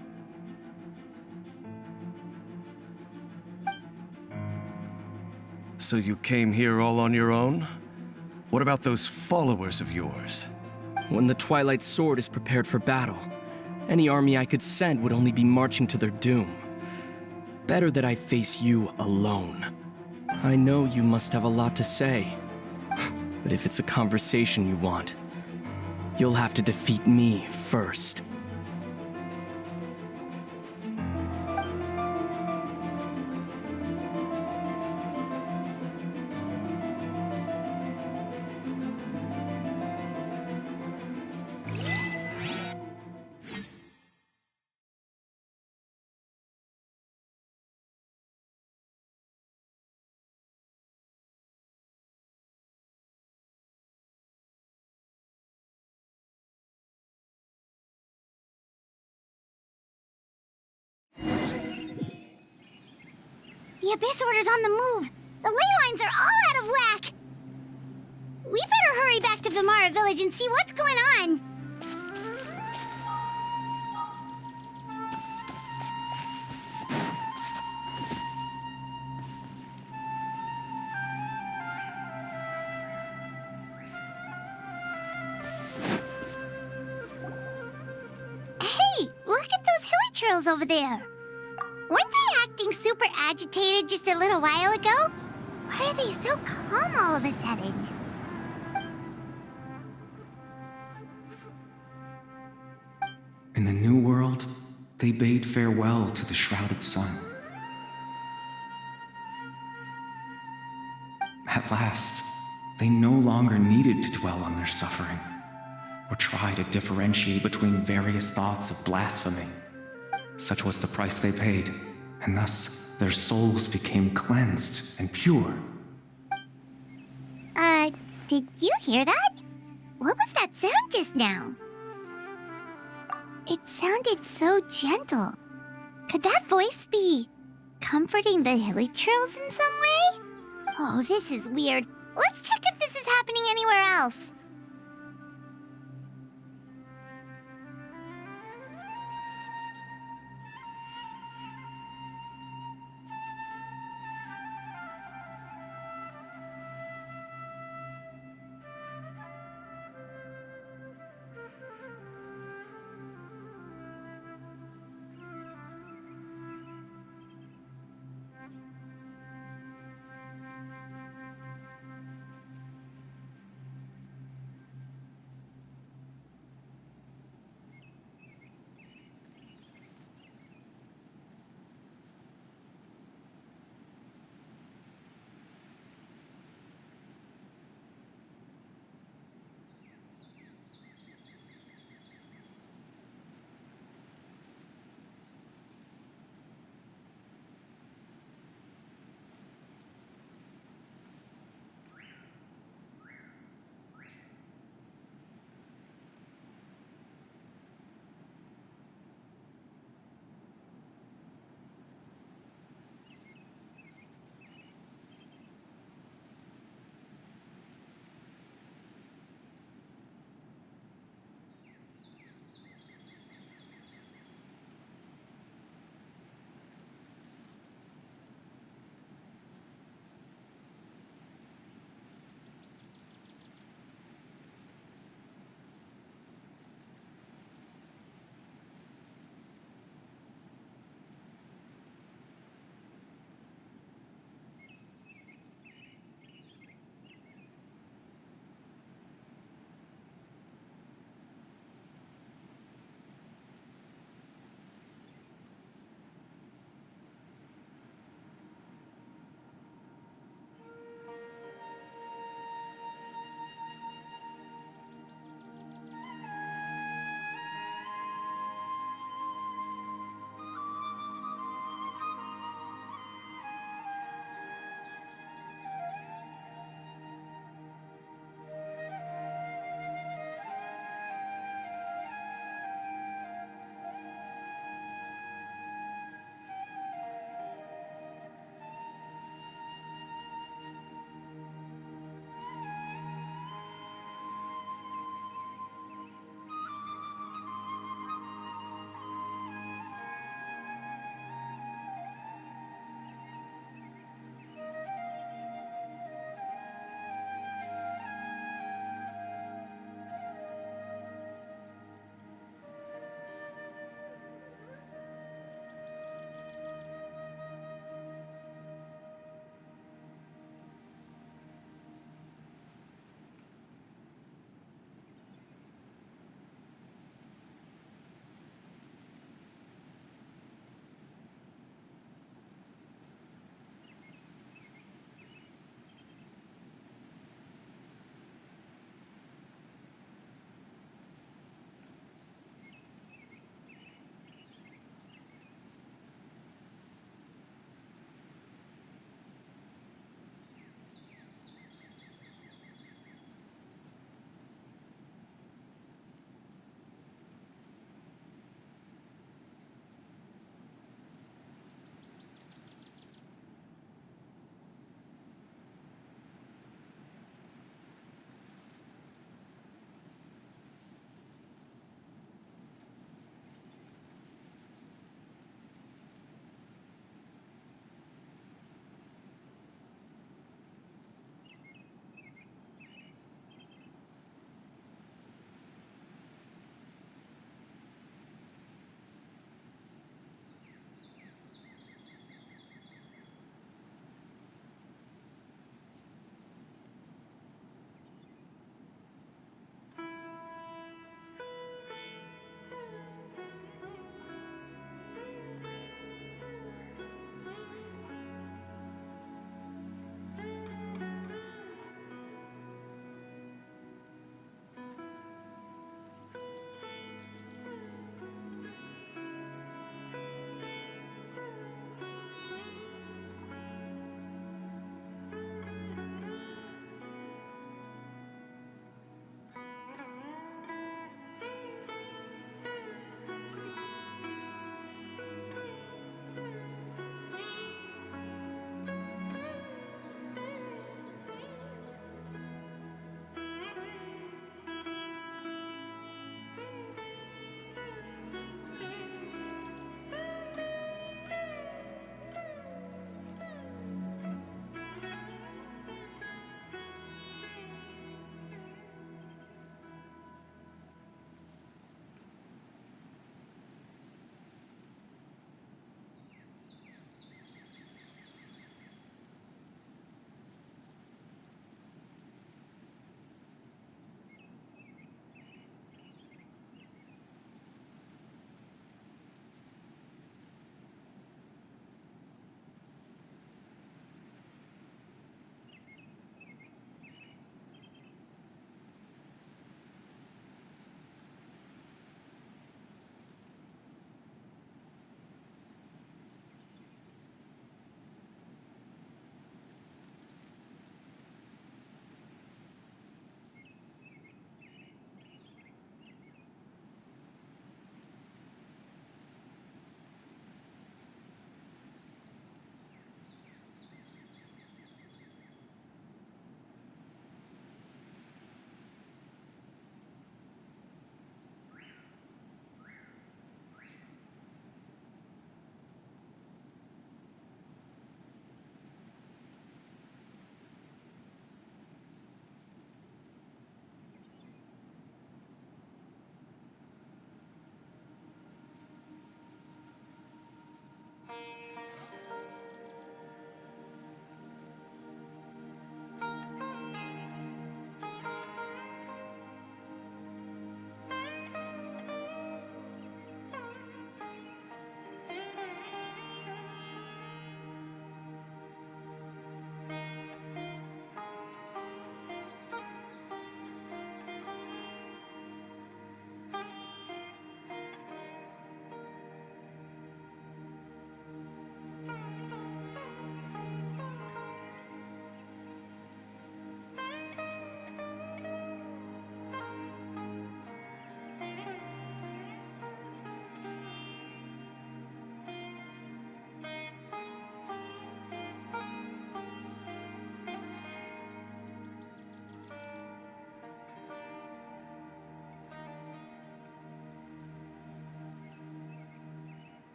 So you came here all on your own? What about those followers of yours? When the Twilight Sword is prepared for battle, any army I could send would only be marching to their doom. Better that I face you alone. I know you must have a lot to say, but if it's a conversation you want, you'll have to defeat me first. The Abyss Order's on the move. The ley lines are all out of whack. We better hurry back to Vimara Village and see what's going on. Hey, look at those hilly trails over there. Weren't they acting super agitated just a little while ago? Why are they so calm all of a sudden? In the New World, they bade farewell to the shrouded sun. At last, they no longer needed to dwell on their suffering, or try to differentiate between various thoughts of blasphemy. Such was the price they paid, and thus their souls became cleansed and pure. Did you hear that? What was that sound just now? It sounded so gentle. Could that voice be comforting the hilly trails in some way? Oh, this is weird. Let's check if this is happening anywhere else.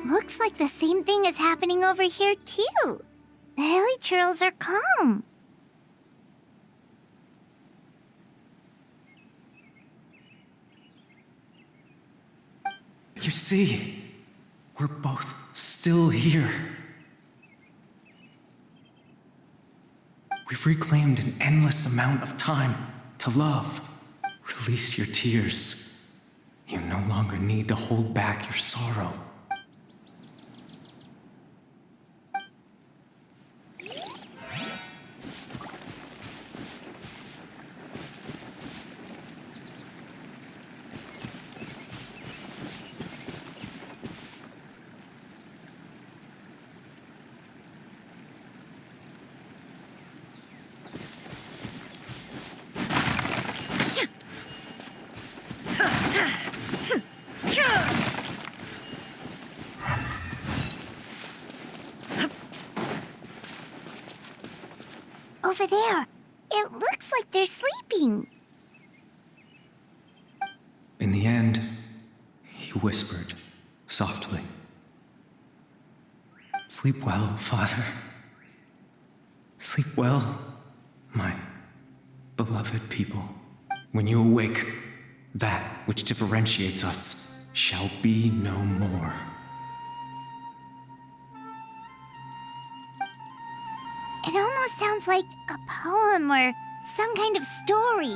Looks like the same thing is happening over here, too. The hilly churls are calm. You see, we're both still here. We've reclaimed an endless amount of time to love. Release your tears. You no longer need to hold back your sorrow. Over there. It looks like they're sleeping. In the end, he whispered softly, "Sleep well, Father. Sleep well, my beloved people. When you awake, that which differentiates us shall be no more." It almost sounds like a poem or some kind of story.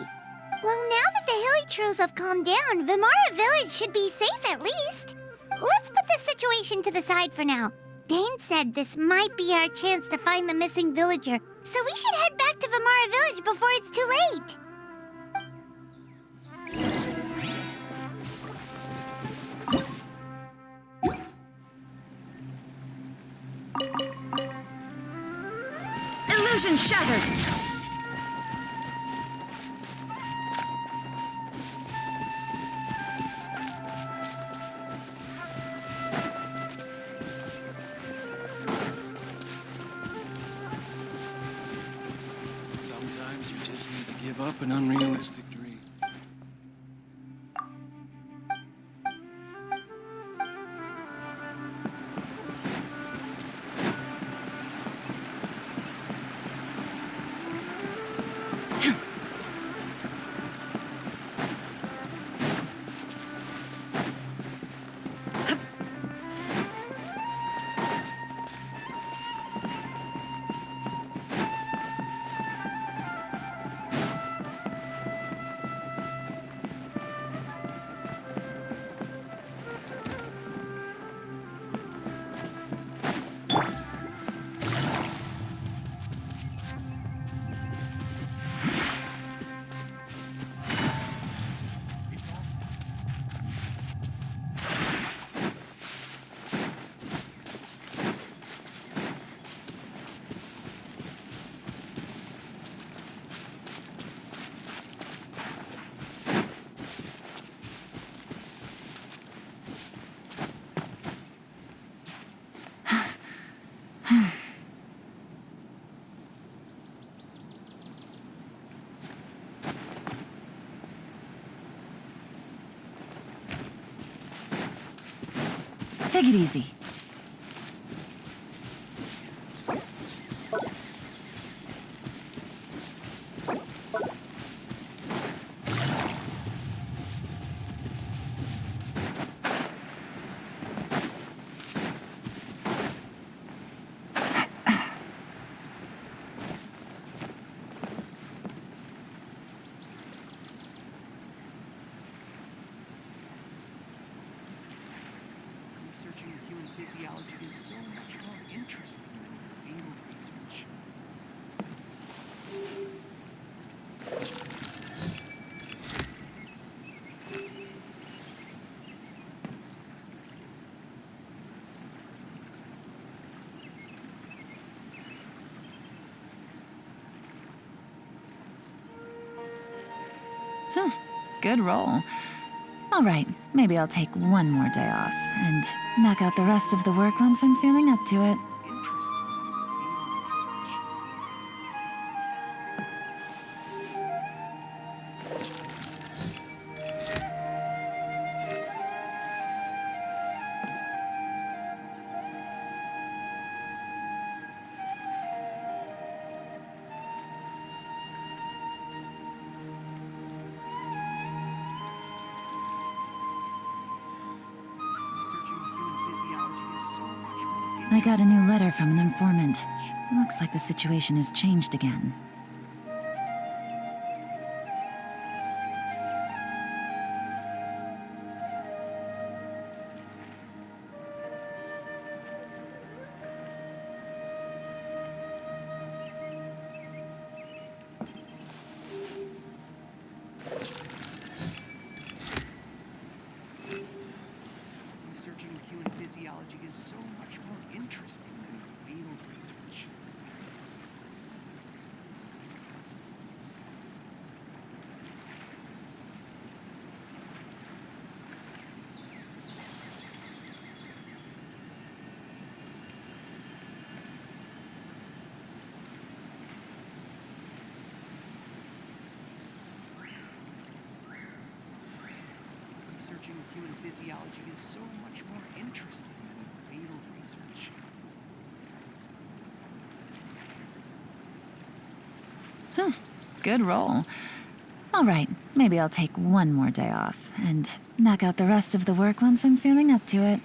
Well, now that the hilly churls have calmed down, Vimara Village should be safe at least. Let's put this situation to the side for now. Dane said this might be our chance to find the missing villager, so we should head back to Vimara Village before it's too late. Illusion shattered! Sometimes you just need to give up an unrealistic dream. Take it easy. Researching human physiology is so much more interesting than field research. Good roll. All right, maybe I'll take one more day off and knock out the rest of the work once I'm feeling up to it. I got a new letter from an informant. Looks like the situation has changed again. Researching human physiology is so much more interesting than field research. Researching human physiology is so much more interesting than field research. Good roll. All right, maybe I'll take one more day off and knock out the rest of the work once I'm feeling up to it.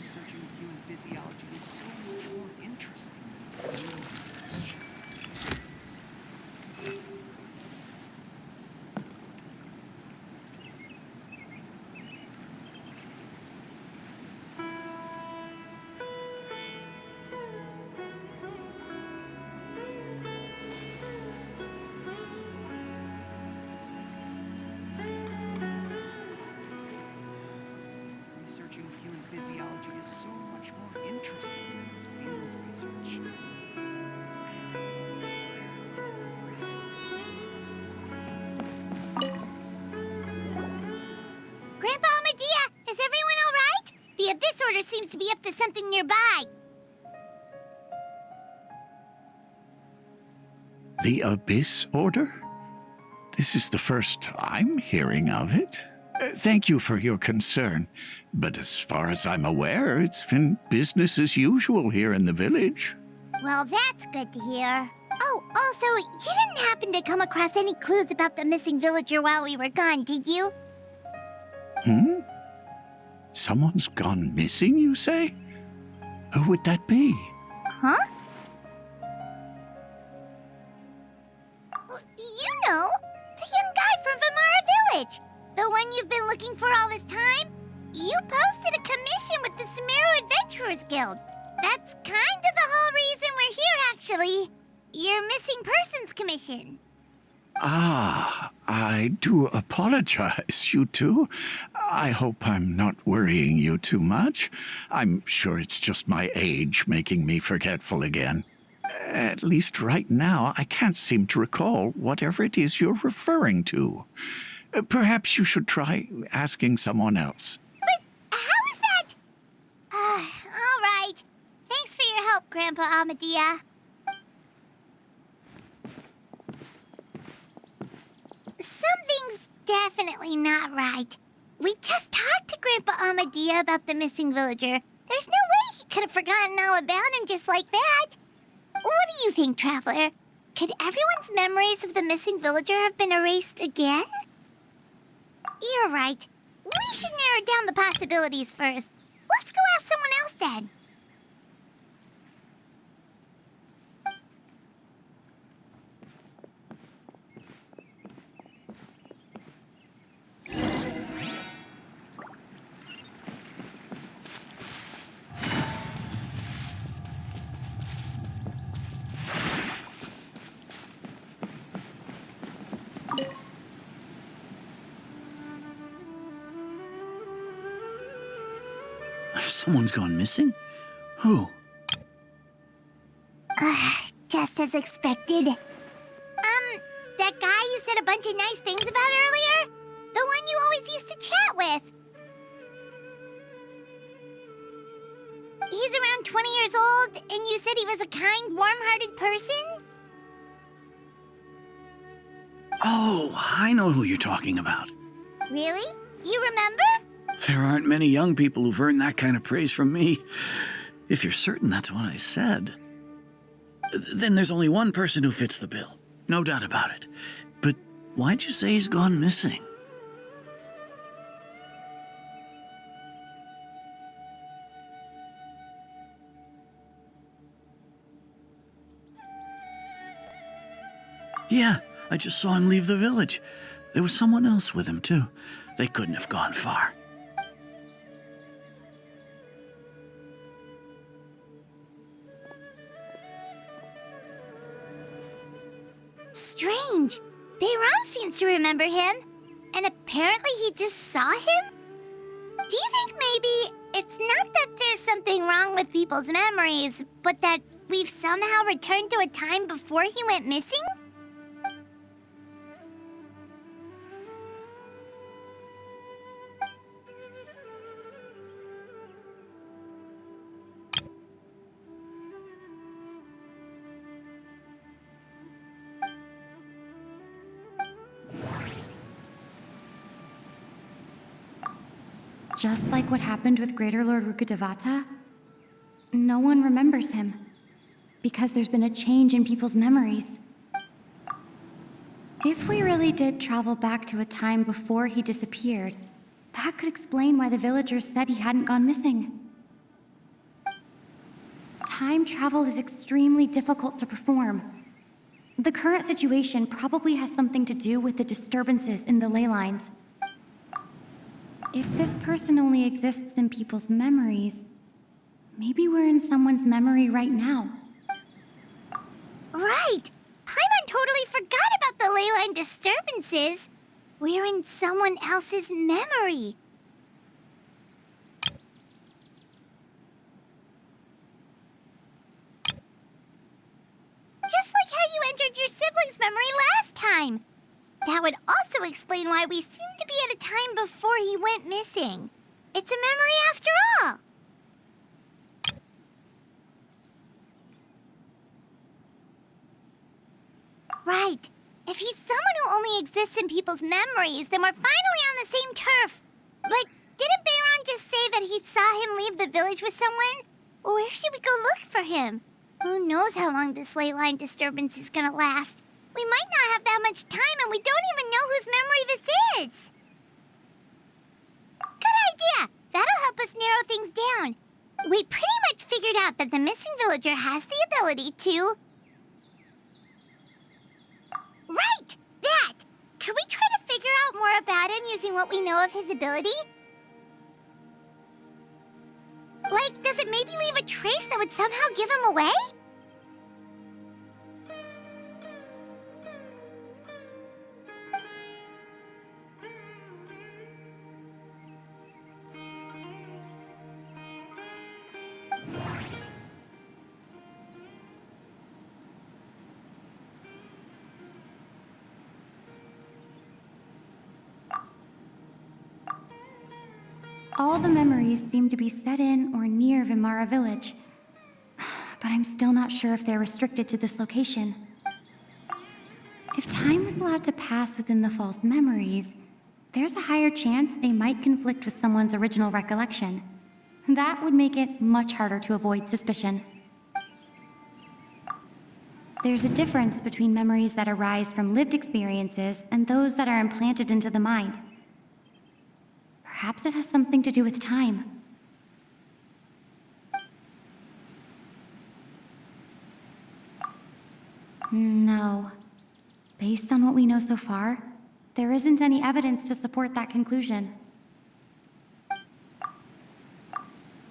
Researching human physiology is so much more interesting than field research. Researching human physiology is so much more interesting than field research. Grandpa Medea, is everyone all right? The Abyss Order seems to be up to something nearby. The Abyss Order? This is the first I'm hearing of it. Thank you for your concern, but as far as I'm aware, it's been business as usual here in the village. Well, that's good to hear. Oh, also, you didn't happen to come across any clues about the missing villager while we were gone, did you? Someone's gone missing, you say? Who would that be? Huh? You know, the young guy from Vamara Village. The one you've been looking for all this time? You posted a commission with the Sumeru Adventurers Guild. That's kind of the whole reason we're here, actually. Your missing persons commission. Ah, I do apologize, you two. I hope I'm not worrying you too much. I'm sure it's just my age making me forgetful again. At least right now, I can't seem to recall whatever it is you're referring to. Perhaps you should try asking someone else. But how is that? All right. Thanks for your help, Grandpa Amadea. Something's definitely not right. We just talked to Grandpa Amadea about the missing villager. There's no way he could have forgotten all about him just like that. What do you think, Traveler? Could everyone's memories of the missing villager have been erased again? You're right. We should narrow down the possibilities first. Let's go ask someone else then. Someone's gone missing? Who? Just as expected. That guy you said a bunch of nice things about earlier? The one you always used to chat with. He's around 20 years old, and you said he was a kind, warm-hearted person? Oh, I know who you're talking about. Really? You remember? There aren't many young people who've earned that kind of praise from me. If you're certain that's what I said, then there's only one person who fits the bill. No doubt about it. But why'd you say he's gone missing? Yeah, I just saw him leave the village. There was someone else with him, too. They couldn't have gone far. Strange. Bayram seems to remember him. And apparently he just saw him? Do you think maybe it's not that there's something wrong with people's memories, but that we've somehow returned to a time before he went missing? Just like what happened with Greater Lord Rukkhadevata, no one remembers him, because there's been a change in people's memories. If we really did travel back to a time before he disappeared, that could explain why the villagers said he hadn't gone missing. Time travel is extremely difficult to perform. The current situation probably has something to do with the disturbances in the ley lines. If this person only exists in people's memories, maybe we're in someone's memory right now. Right! Paimon totally forgot about the ley line disturbances. We're in someone else's memory. Just like how you entered your sibling's memory last time. That would also explain why we seem to be at a time before he went missing. It's a memory after all. Right. If he's someone who only exists in people's memories, then we're finally on the same turf. But didn't Bayron just say that he saw him leave the village with someone? Where should we go look for him? Who knows how long this ley line disturbance is gonna last? We might not have that much time, and we don't even know whose memory this is. Good idea! That'll help us narrow things down. We pretty much figured out that the missing villager has the ability to... Right! That! Could we try to figure out more about him using what we know of his ability? Like, does it maybe leave a trace that would somehow give him away? All the memories seem to be set in or near Vimara village, but I'm still not sure if they're restricted to this location. If time was allowed to pass within the false memories, there's a higher chance they might conflict with someone's original recollection. That would make it much harder to avoid suspicion. There's a difference between memories that arise from lived experiences and those that are implanted into the mind. Perhaps it has something to do with time. No. Based on what we know so far, there isn't any evidence to support that conclusion.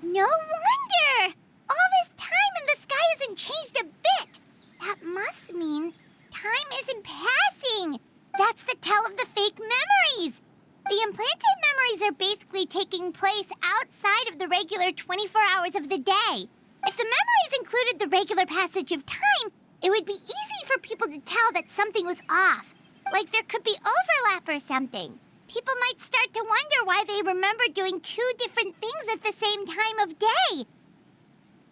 No wonder! All this time and the sky hasn't changed a bit! That must mean time isn't passing! That's the tell of the fake memories! The implanted memories are basically taking place outside outside of the regular 24 hours of the day. If the memories included the regular passage of time, it would be easy for people to tell that something was off. Like there could be overlap or something. People might start to wonder why they remember doing two different things at the same time of day.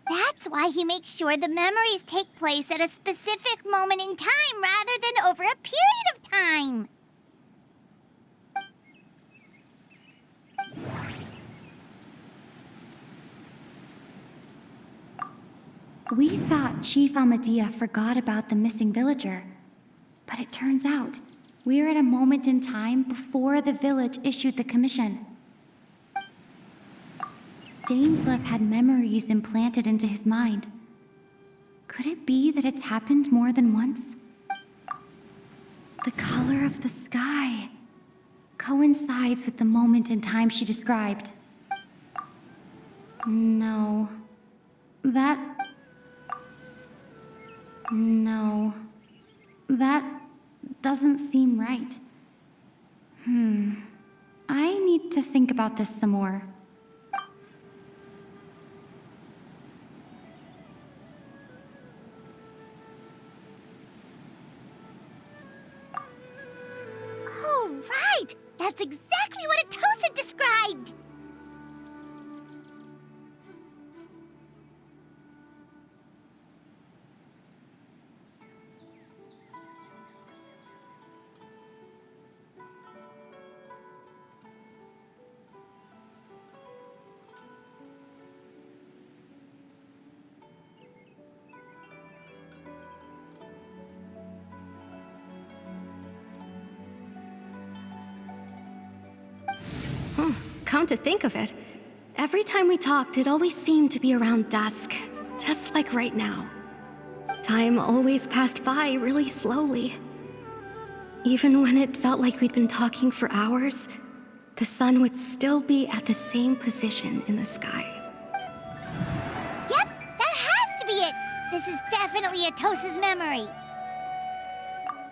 That's why he makes sure the memories take place at a specific moment in time rather than over a period of time. We thought Chief Amadea forgot about the missing villager. But it turns out, we're at a moment in time before the village issued the commission. Dainsleif had memories implanted into his mind. Could it be that it's happened more than once? The color of the sky coincides with the moment in time she described. No. No. That doesn't seem right. I need to think about this some more. Oh, right! That's exactly what Atosa described! Come to think of it, every time we talked, it always seemed to be around dusk, just like right now. Time always passed by really slowly. Even when it felt like we'd been talking for hours, the sun would still be at the same position in the sky. Yep, that has to be it! This is definitely Atosa's memory.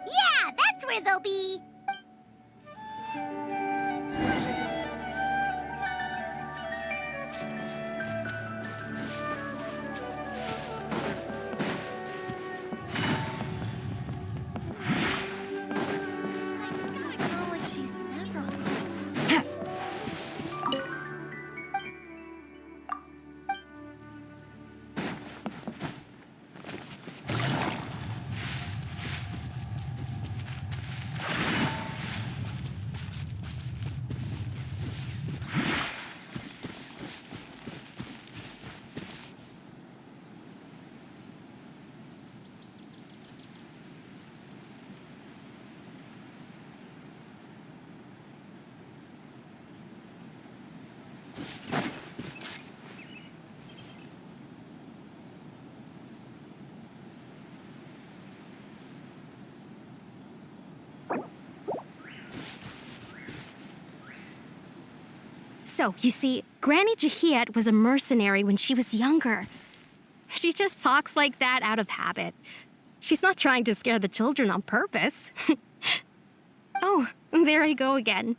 Yeah, that's where they'll be! So, you see, Granny Jahiet was a mercenary when she was younger. She just talks like that out of habit. She's not trying to scare the children on purpose. Oh, there I go again.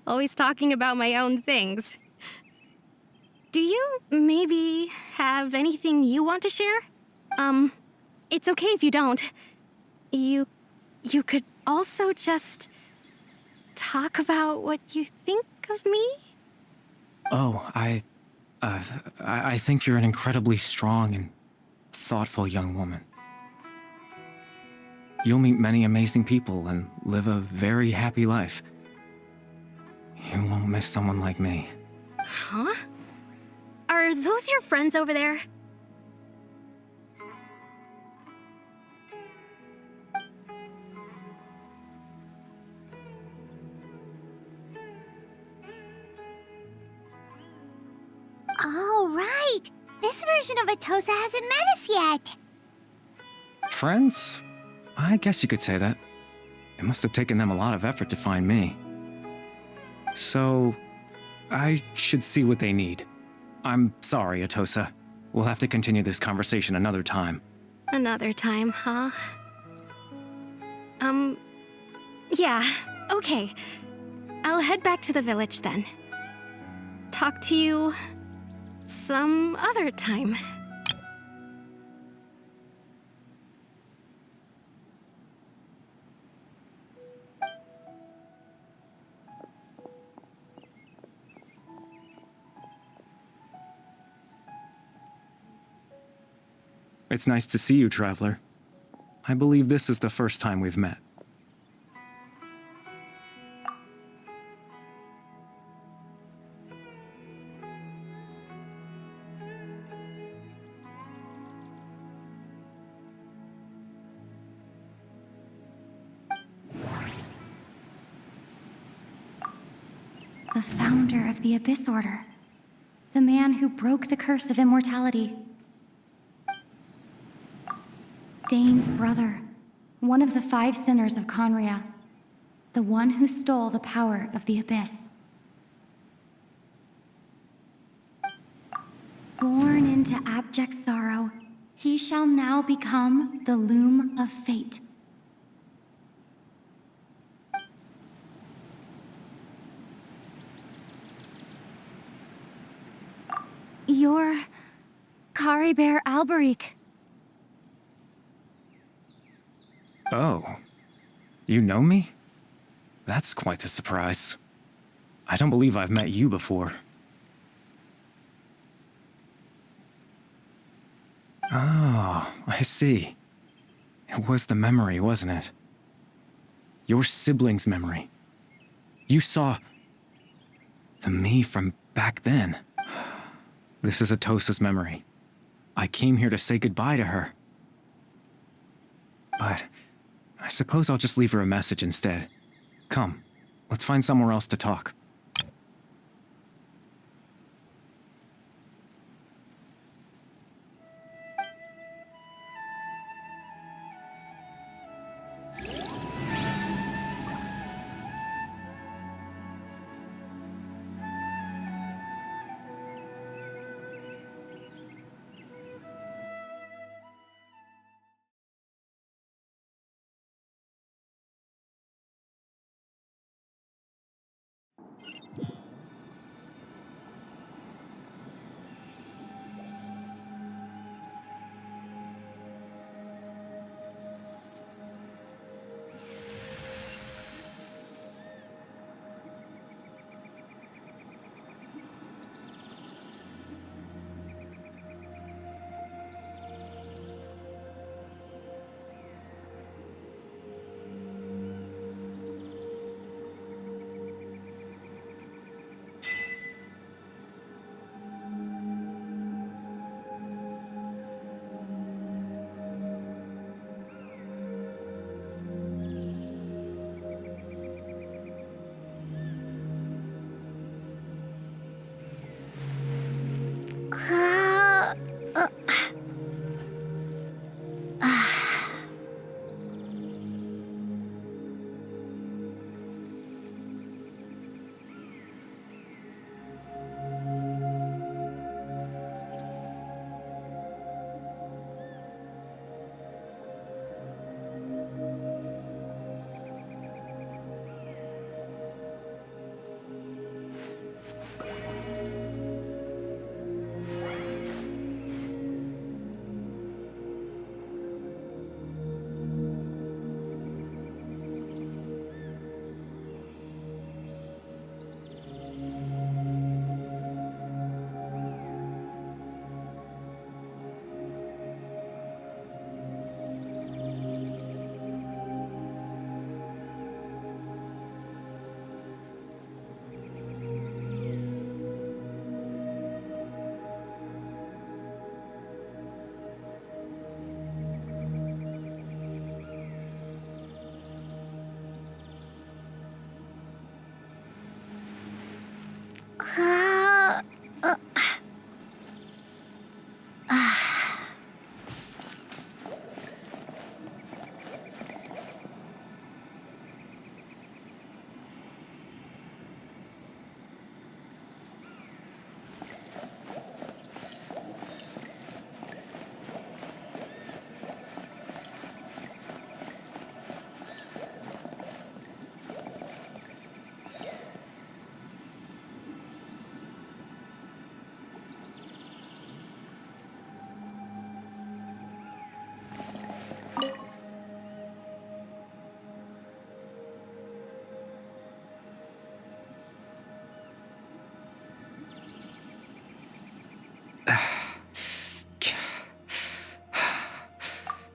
Always talking about my own things. Do you maybe have anything you want to share? It's okay if you don't. You could also just talk about what you think of me? Oh, I think you're an incredibly strong and thoughtful young woman. You'll meet many amazing people and live a very happy life. You won't miss someone like me. Huh? Are those your friends over there? Oh, right! This version of Atosa hasn't met us yet! Friends? I guess you could say that. It must have taken them a lot of effort to find me. So, I should see what they need. I'm sorry, Atosa. We'll have to continue this conversation another time. Another time, huh? Yeah, okay. I'll head back to the village then. Talk to you some other time. It's nice to see you, Traveler. I believe this is the first time we've met. The founder of the Abyss Order. The man who broke the curse of immortality. Dane's brother. One of the 5 sinners of Conria. The one who stole the power of the Abyss. Born into abject sorrow, he shall now become the Loom of Fate. You're Caribert Alberic. Oh. You know me? That's quite the surprise. I don't believe I've met you before. Oh, I see. It was the memory, wasn't it? Your sibling's memory. You saw the me from back then. This is Atosa's memory. I came here to say goodbye to her. But I suppose I'll just leave her a message instead. Come, let's find somewhere else to talk.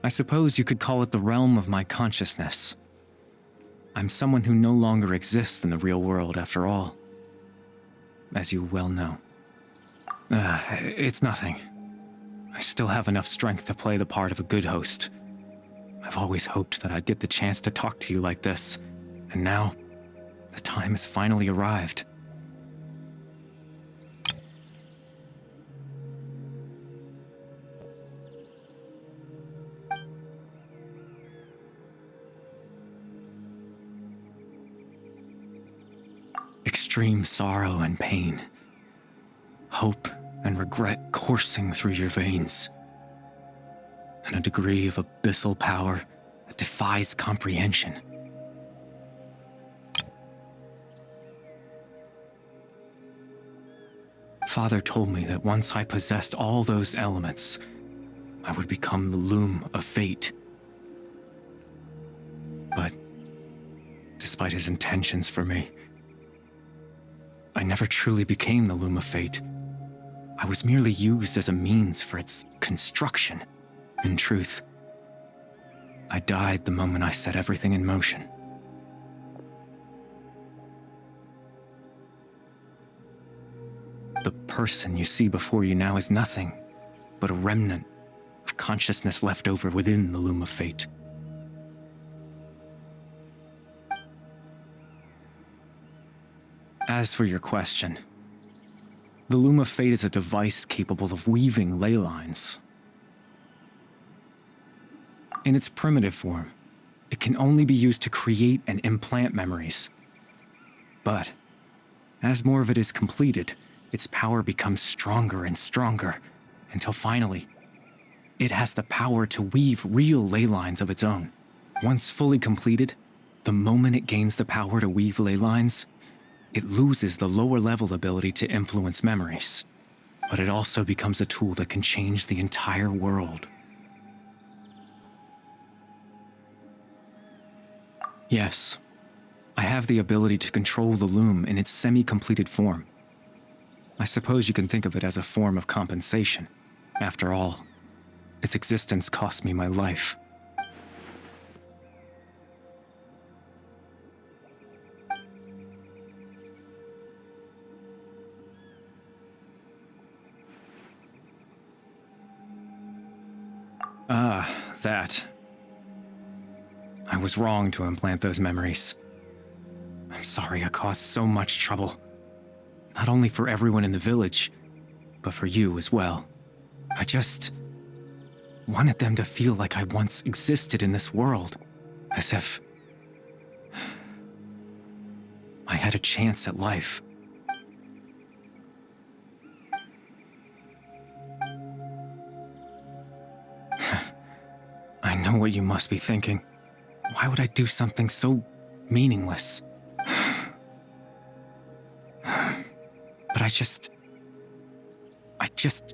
I suppose you could call it the realm of my consciousness. I'm someone who no longer exists in the real world, after all. As you well know. It's nothing. I still have enough strength to play the part of a good host. I've always hoped that I'd get the chance to talk to you like this, and now, the time has finally arrived. Extreme sorrow and pain, hope and regret coursing through your veins, and a degree of abyssal power that defies comprehension. Father told me that once I possessed all those elements, I would become the loom of fate. But, despite his intentions for me, I never truly became the loom of fate. I was merely used as a means for its construction. In truth, I died the moment I set everything in motion. The person you see before you now is nothing but a remnant of consciousness left over within the loom of fate. As for your question, the loom of fate is a device capable of weaving ley lines. In its primitive form, it can only be used to create and implant memories. But, as more of it is completed, its power becomes stronger and stronger, until finally, it has the power to weave real ley lines of its own. Once fully completed, the moment it gains the power to weave ley lines, it loses the lower-level ability to influence memories. But it also becomes a tool that can change the entire world. Yes, I have the ability to control the loom in its semi-completed form. I suppose you can think of it as a form of compensation. After all, its existence cost me my life. That. I was wrong to implant those memories. I'm sorry I caused so much trouble. Not only for everyone in the village, but for you as well. I just wanted them to feel like I once existed in this world. As if I had a chance at life. I know what you must be thinking. Why would I do something so meaningless? But I just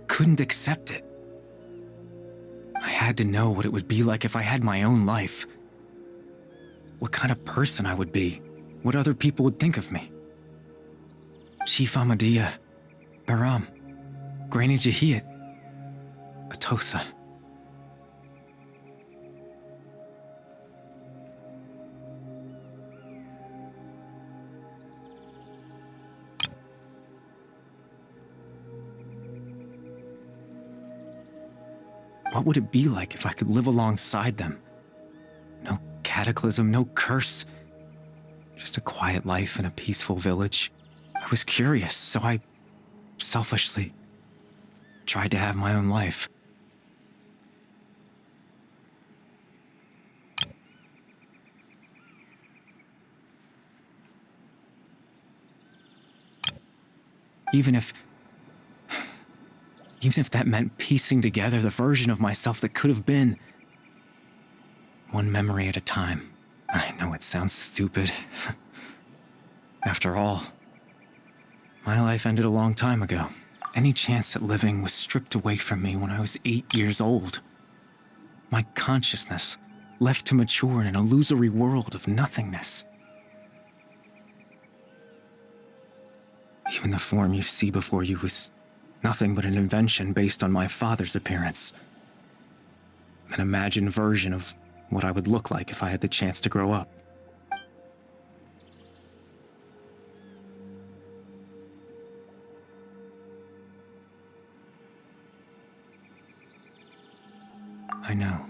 couldn't accept it. I had to know what it would be like if I had my own life. What kind of person I would be. What other people would think of me. Chief Ahmadiyya, Baram, Granny Jahiyat, Atosa. What would it be like if I could live alongside them? No cataclysm, no curse. Just a quiet life in a peaceful village. I was curious, so I selfishly tried to have my own life. Even if that meant piecing together the version of myself that could have been. One memory at a time. I know it sounds stupid. After all, my life ended a long time ago. Any chance at living was stripped away from me when I was 8 years old. My consciousness left to mature in an illusory world of nothingness. Even the form you see before you was nothing but an invention based on my father's appearance. an imagined version of what I would look like if I had the chance to grow up. I know.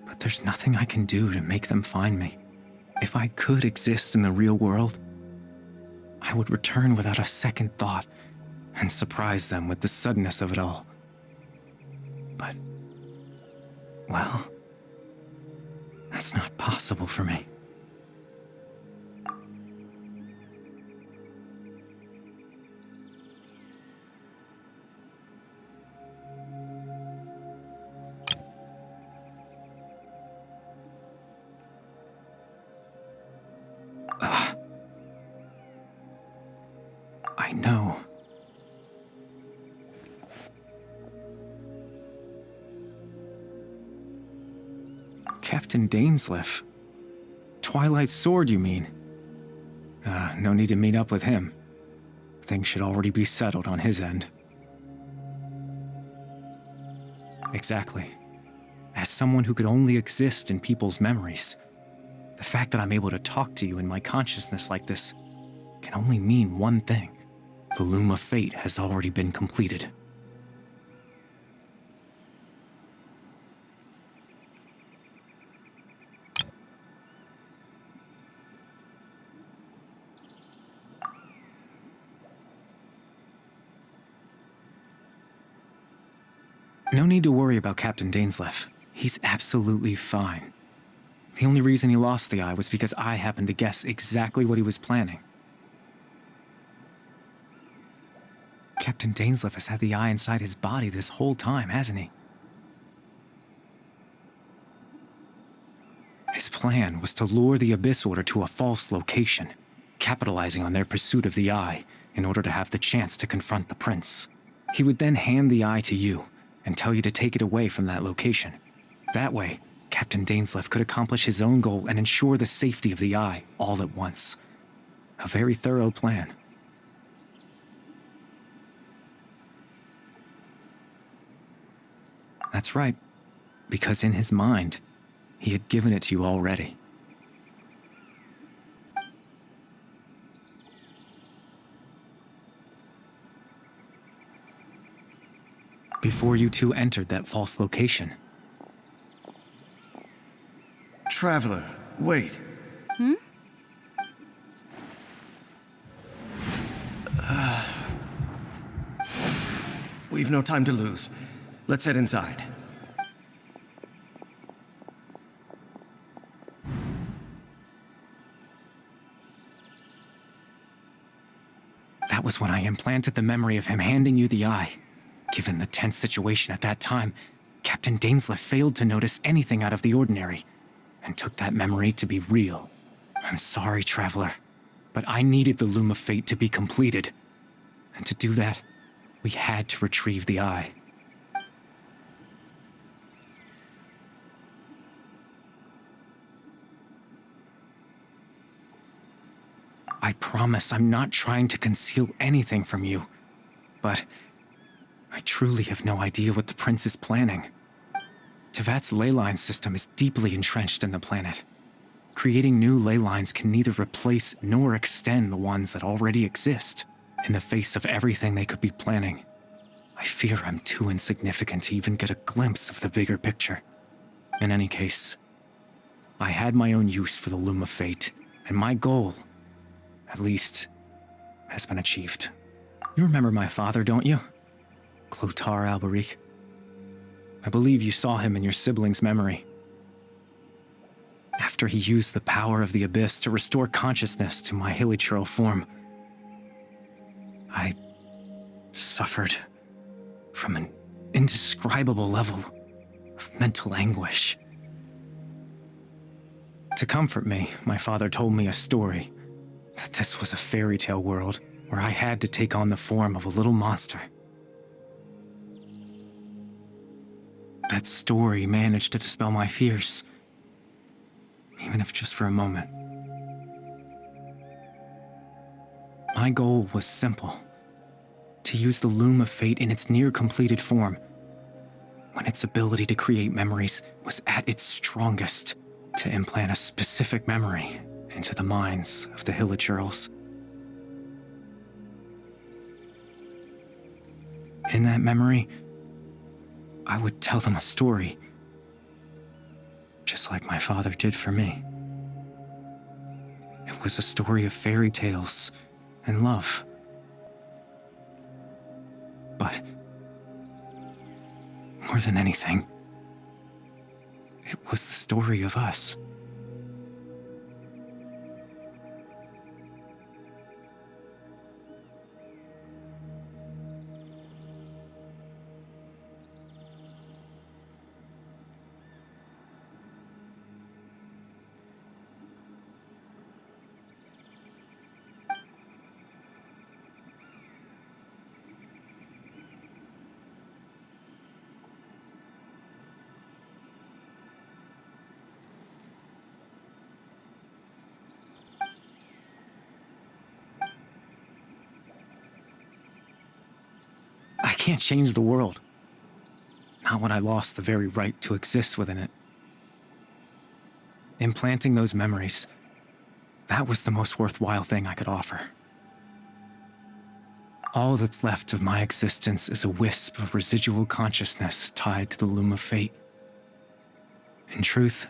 But there's nothing I can do to make them find me. If I could exist in the real world, I would return without a second thought and surprise them with the suddenness of it all. But, well, that's not possible for me. I know. Captain Dainsleif. Twilight's sword, you mean? No need to meet up with him. Things should already be settled on his end. Exactly. As someone who could only exist in people's memories, the fact that I'm able to talk to you in my consciousness like this can only mean one thing. The Loom of Fate has already been completed. No need to worry about Captain Dainsleif. He's absolutely fine. The only reason he lost the eye was because I happened to guess exactly what he was planning. Captain Dainsleif has had the eye inside his body this whole time, hasn't he? His plan was to lure the Abyss Order to a false location, capitalizing on their pursuit of the eye in order to have the chance to confront the prince. He would then hand the eye to you and tell you to take it away from that location. That way, Captain Dainsleif could accomplish his own goal and ensure the safety of the eye all at once. A very thorough plan. That's right, because in his mind, he had given it to you already. Before you two entered that false location. Traveler, wait. We've no time to lose. Let's head inside. That was when I implanted the memory of him handing you the eye. Given the tense situation at that time, Captain Dainsleif failed to notice anything out of the ordinary, and took that memory to be real. I'm sorry, Traveler, but I needed the Loom of Fate to be completed. And to do that, we had to retrieve the eye. I promise I'm not trying to conceal anything from you, but I truly have no idea what the prince is planning. Tevat's ley line system is deeply entrenched in the planet. Creating new ley lines can neither replace nor extend the ones that already exist. In the face of everything they could be planning, I fear I'm too insignificant to even get a glimpse of the bigger picture. In any case, I had my own use for the Loom of Fate, and my goal, at least, has been achieved. You remember my father, don't you? Clotar Alberic. I believe you saw him in your sibling's memory. After he used the power of the Abyss to restore consciousness to my hilichurl form, I suffered from an indescribable level of mental anguish. To comfort me, my father told me a story, that this was a fairy tale world where I had to take on the form of a little monster. That story managed to dispel my fears, even if just for a moment. My goal was simple: to use the Loom of Fate in its near-completed form. when its ability to create memories was at its strongest, to implant a specific memory into the minds of the Hillagirls. In that memory, I would tell them a story, just like my father did for me. It was a story of fairy tales and love. But more than anything, it was the story of us. I can't change the world. Not when I lost the very right to exist within it. Implanting those memories, that was the most worthwhile thing I could offer. All that's left of my existence is a wisp of residual consciousness tied to the loom of fate. In truth,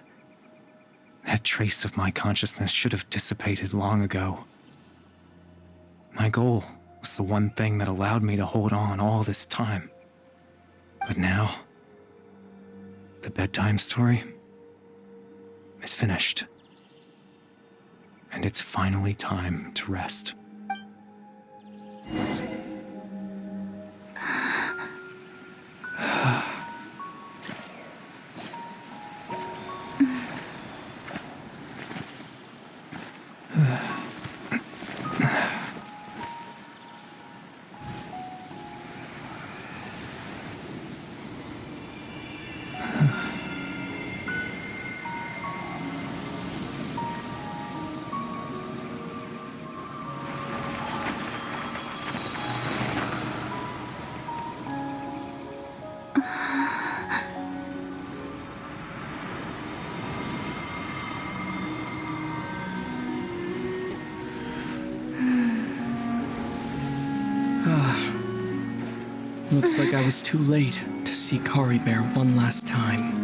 that trace of my consciousness should have dissipated long ago. My goal was the one thing that allowed me to hold on all this time. But now, the bedtime story is finished. And it's finally time to rest. Looks like I was too late to see Kari Bear one last time.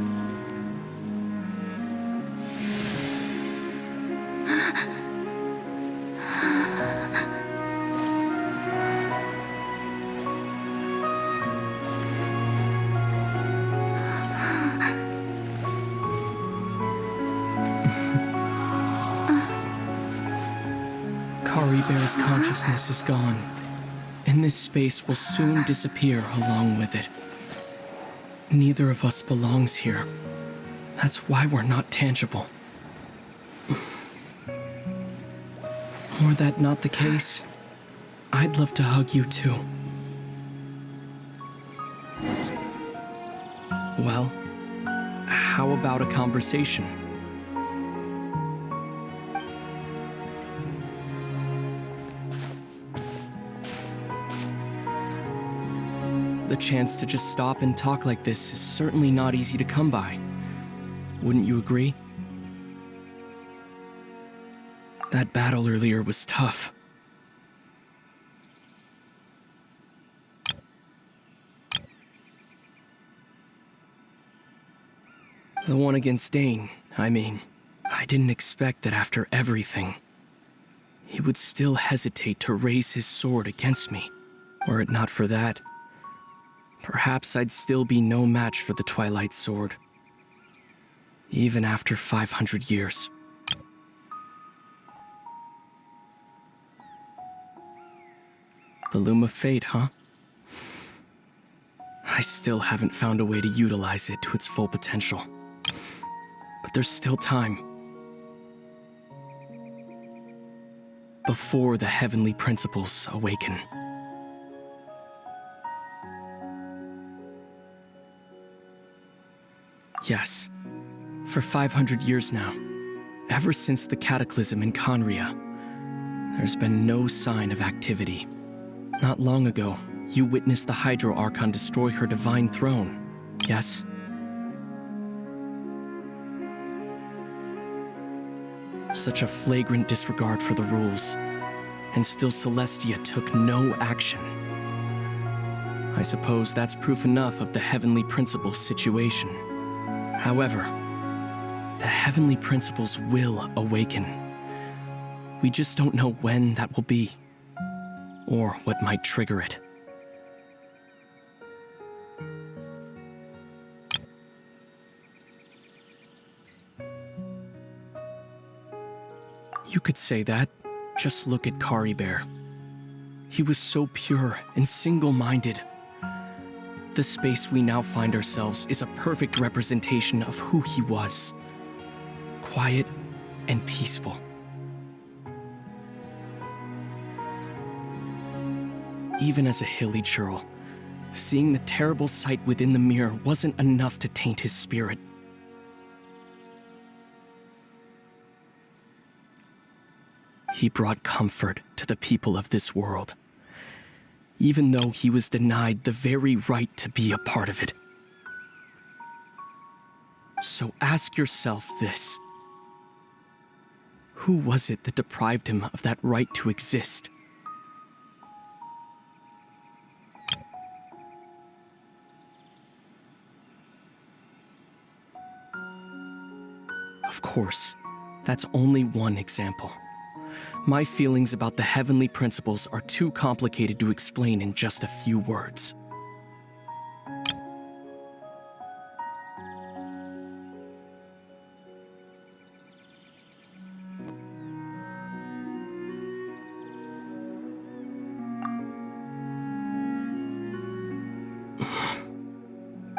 Kari Bear's consciousness is gone, and this space will soon disappear along with it. Neither of us belongs here. That's why we're not tangible. Were that not the case, I'd love to hug you too. Well, how about a conversation? The chance to just stop and talk like this is certainly not easy to come by. Wouldn't you agree? That battle earlier was tough. The one against Dane, I mean. I didn't expect that after everything, he would still hesitate to raise his sword against me. Were it not for that, perhaps I'd still be no match for the Twilight Sword. Even after 500 years. The Loom of Fate, huh? I still haven't found a way to utilize it to its full potential. But there's still time. Before the heavenly principles awaken. Yes, for 500 years now, ever since the cataclysm in Conria, there's been no sign of activity. Not long ago, you witnessed the Hydro Archon destroy her divine throne. Yes? Such a flagrant disregard for the rules, and still Celestia took no action. I suppose that's proof enough of the Heavenly Principles situation. However, the Heavenly Principles will awaken. We just don't know when that will be, or what might trigger it. You could say that. Just look at Kari Bear. He was so pure and single-minded. The space we now find ourselves is a perfect representation of who he was. Quiet and peaceful. Even as a hilly churl, seeing the terrible sight within the mirror wasn't enough to taint his spirit. He brought comfort to the people of this world, even though he was denied the very right to be a part of it. So ask yourself this. Who was it that deprived him of that right to exist? Of course, that's only one example. My feelings about the Heavenly Principles are too complicated to explain in just a few words.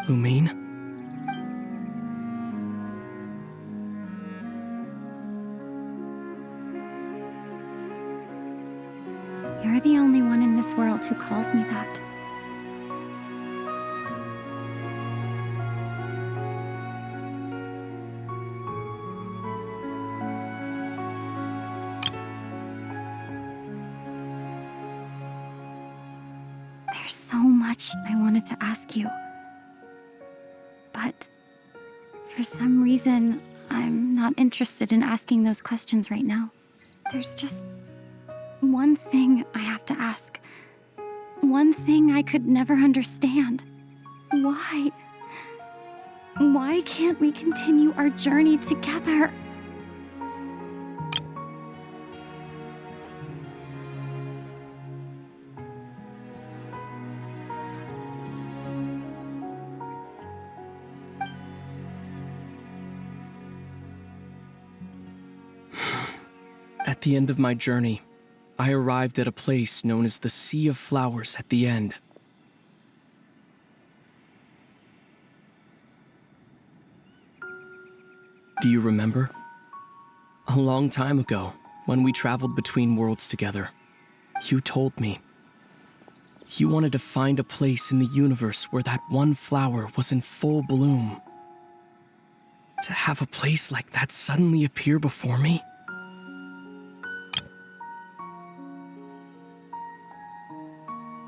Lumine? You're the only one in this world who calls me that. There's so much I wanted to ask you. But for some reason, I'm not interested in asking those questions right now. There's just one thing I have to ask. One thing I could never understand. Why? Why can't we continue our journey together? At the end of my journey, I arrived at a place known as the Sea of Flowers at the end. Do you remember? A long time ago, when we traveled between worlds together, you told me you wanted to find a place in the universe where that one flower was in full bloom. To have a place like that suddenly appear before me?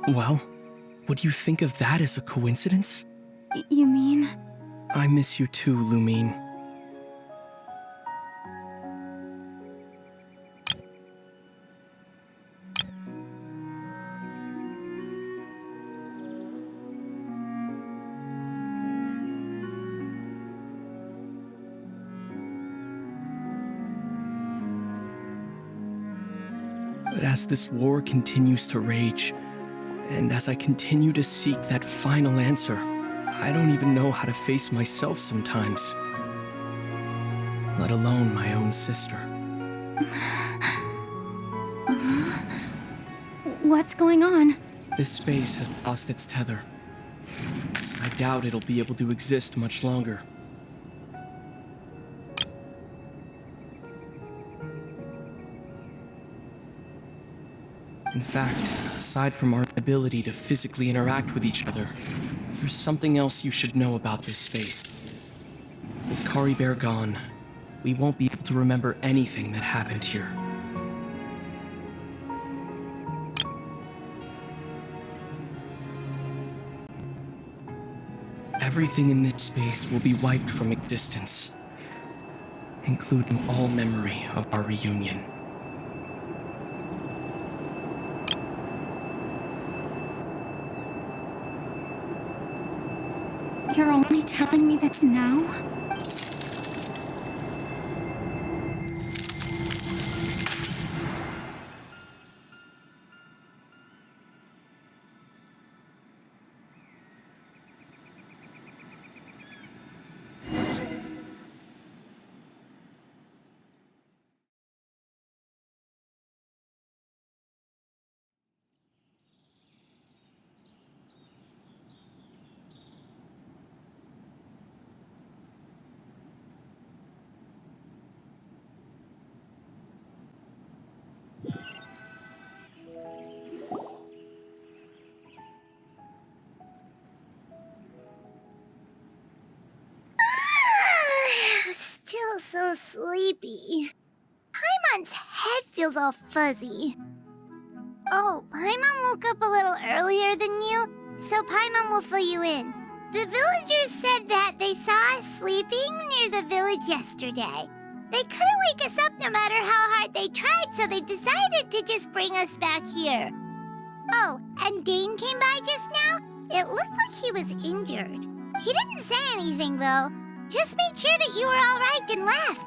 Well, would you think of that as a coincidence? You mean? I miss you too, Lumine. But as this war continues to rage, and as I continue to seek that final answer, I don't even know how to face myself sometimes, let alone my own sister. What's going on? This space has lost its tether. I doubt it'll be able to exist much longer. In fact, aside from our ability to physically interact with each other, there's something else you should know about this space. With Kari Bear gone, we won't be able to remember anything that happened here. everything in this space will be wiped from existence, including all memory of our reunion. You're only telling me this now? Still so sleepy. Paimon's head feels all fuzzy. Oh, Paimon woke up a little earlier than you, so Paimon will fill you in. The villagers said that they saw us sleeping near the village yesterday. They couldn't wake us up no matter how hard they tried, so they decided to just bring us back here. Oh, and Dane came by just now. It looked like he was injured. He didn't say anything, though. Just made sure that you were all right and left.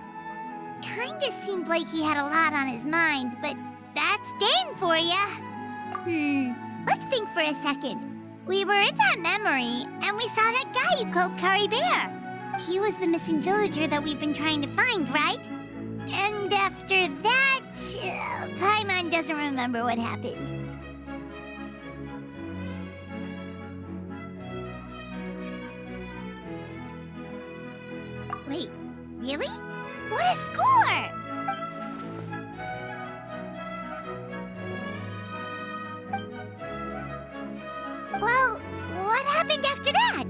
Kinda seemed like he had a lot on his mind, but that's Dane for ya. Let's think for a second. We were in that memory, and we saw that guy you called Curry Bear. He was the missing villager that we've been trying to find, right? And after that, Paimon doesn't remember what happened. Wait, really? What a score! Well, what happened after that?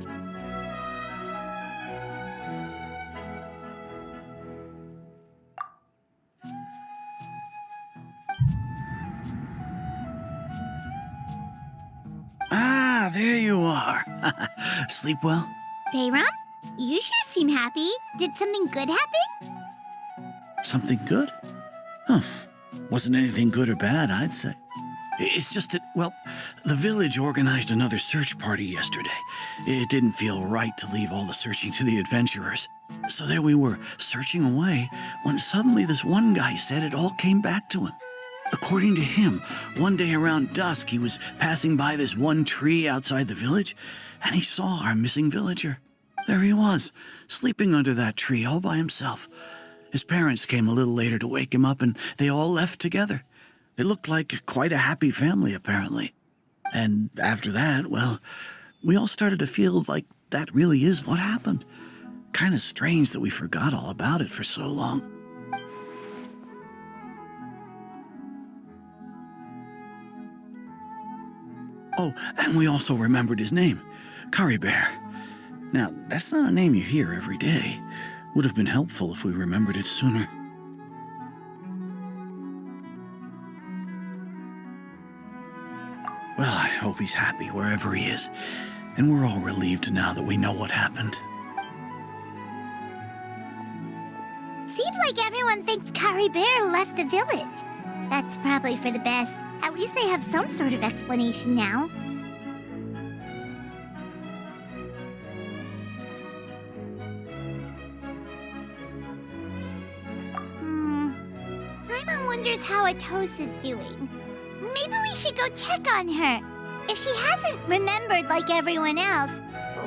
Ah, there you are. Sleep well? Bayram, you sure seem happy. Did something good happen? Something good? Huh. Wasn't anything good or bad, I'd say. It's just that, well, the village organized another search party yesterday. It didn't feel right to leave all the searching to the adventurers. So there we were, searching away, when suddenly this one guy said it all came back to him. According to him, one day around dusk, he was passing by this one tree outside the village, and he saw our missing villager. There he was, sleeping under that tree all by himself. His parents came a little later to wake him up, and they all left together. It looked like quite a happy family, apparently. And after that, well, we all started to feel like that really is what happened. Kind of strange that we forgot all about it for so long. Oh, and we also remembered his name, Curry Bear. Now, that's not a name you hear every day. Would have been helpful if we remembered it sooner. Well, I hope he's happy wherever he is, and we're all relieved now that we know what happened. Seems like everyone thinks Curry Bear left the village. That's probably for the best. At least they have some sort of explanation now. Paimon wonders how Atos is doing. Maybe we should go check on her. If she hasn't remembered like everyone else,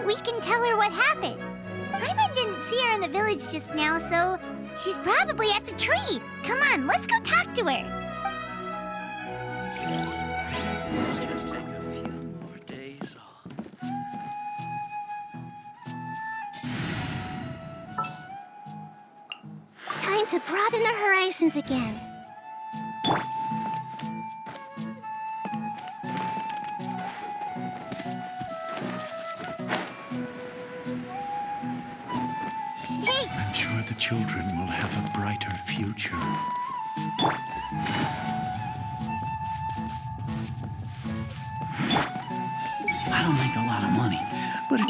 we can tell her what happened. Paimon didn't see her in the village just now, so she's probably at the tree. Come on, let's go talk to her. Just take a few more days off. Time to broaden the horizons again. I'm sure the children will have a brighter future. I don't make a lot of money, but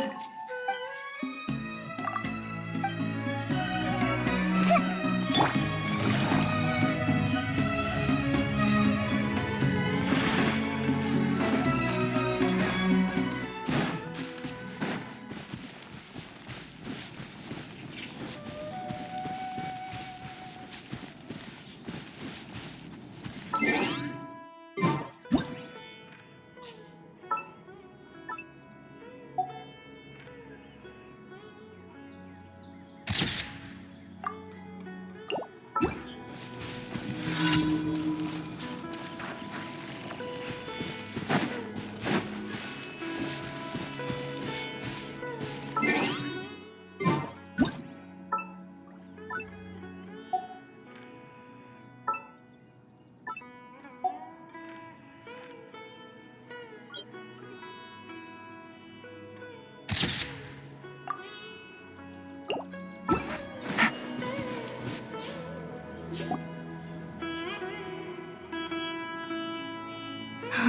Hey,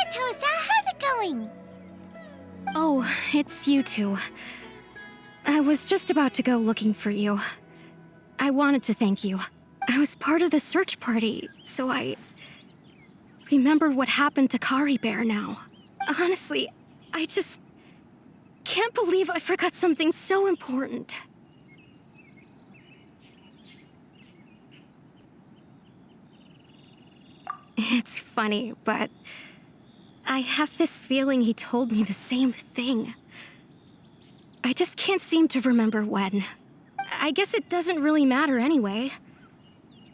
Atosa, how's it going? Oh, it's you two. I was just about to go looking for you. I wanted to thank you. I was part of the search party, so I remembered what happened to Kari Bear now. Honestly, I just can't believe I forgot something so important. It's funny, but I have this feeling he told me the same thing. I just can't seem to remember when. I guess it doesn't really matter anyway.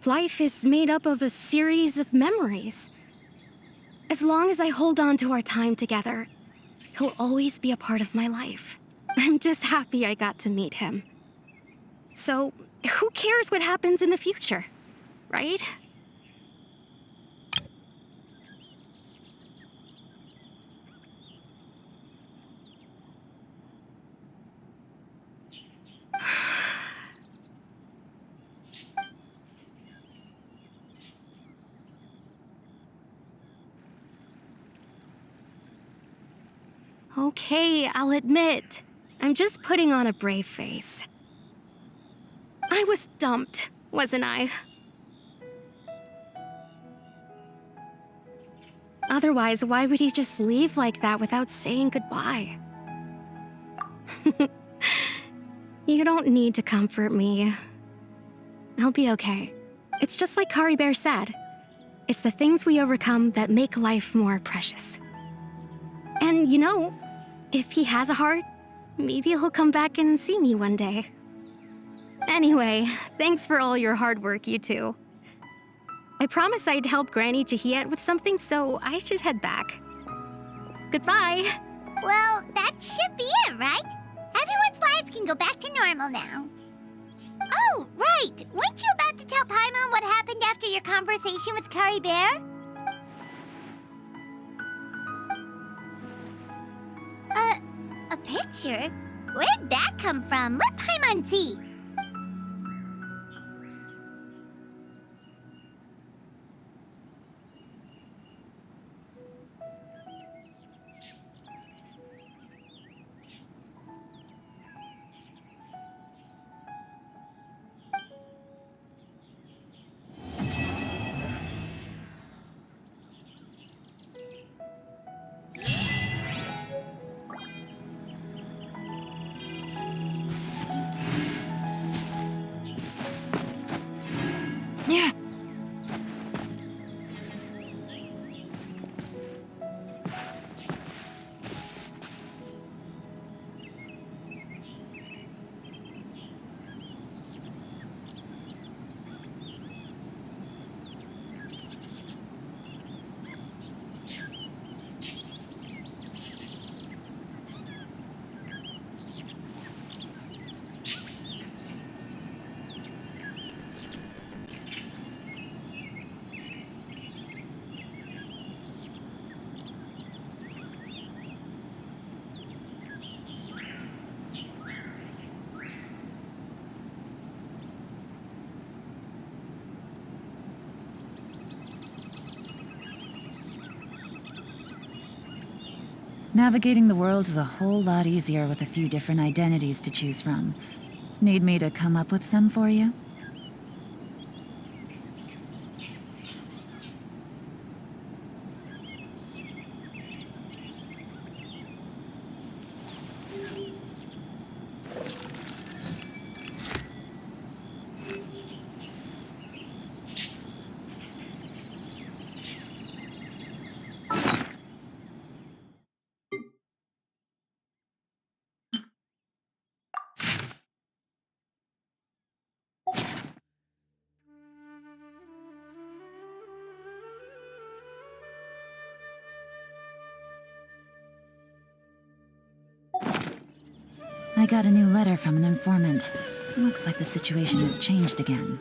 Life is made up of a series of memories. As long as I hold on to our time together, he'll always be a part of my life. I'm just happy I got to meet him. So, who cares what happens in the future, right? Okay, I'll admit, I'm just putting on a brave face. I was dumped, wasn't I? Otherwise, why would he just leave like that without saying goodbye? You don't need to comfort me. I'll be okay. It's just like Kari Bear said. It's the things we overcome that make life more precious. And you know, if he has a heart, maybe he'll come back and see me one day. Anyway, thanks for all your hard work, you two. I promised I'd help Granny Jahiet with something, so I should head back. Goodbye! Well, that should be it, right? Everyone's lives can go back to normal now. Oh, right! Weren't you about to tell Paimon what happened after your conversation with Kari Bear? A picture? Where'd that come from? Let Paimon see! Yeah. Navigating the world is a whole lot easier with a few different identities to choose from. Need me to come up with some for you? I got a new letter from an informant. Looks like the situation has changed again.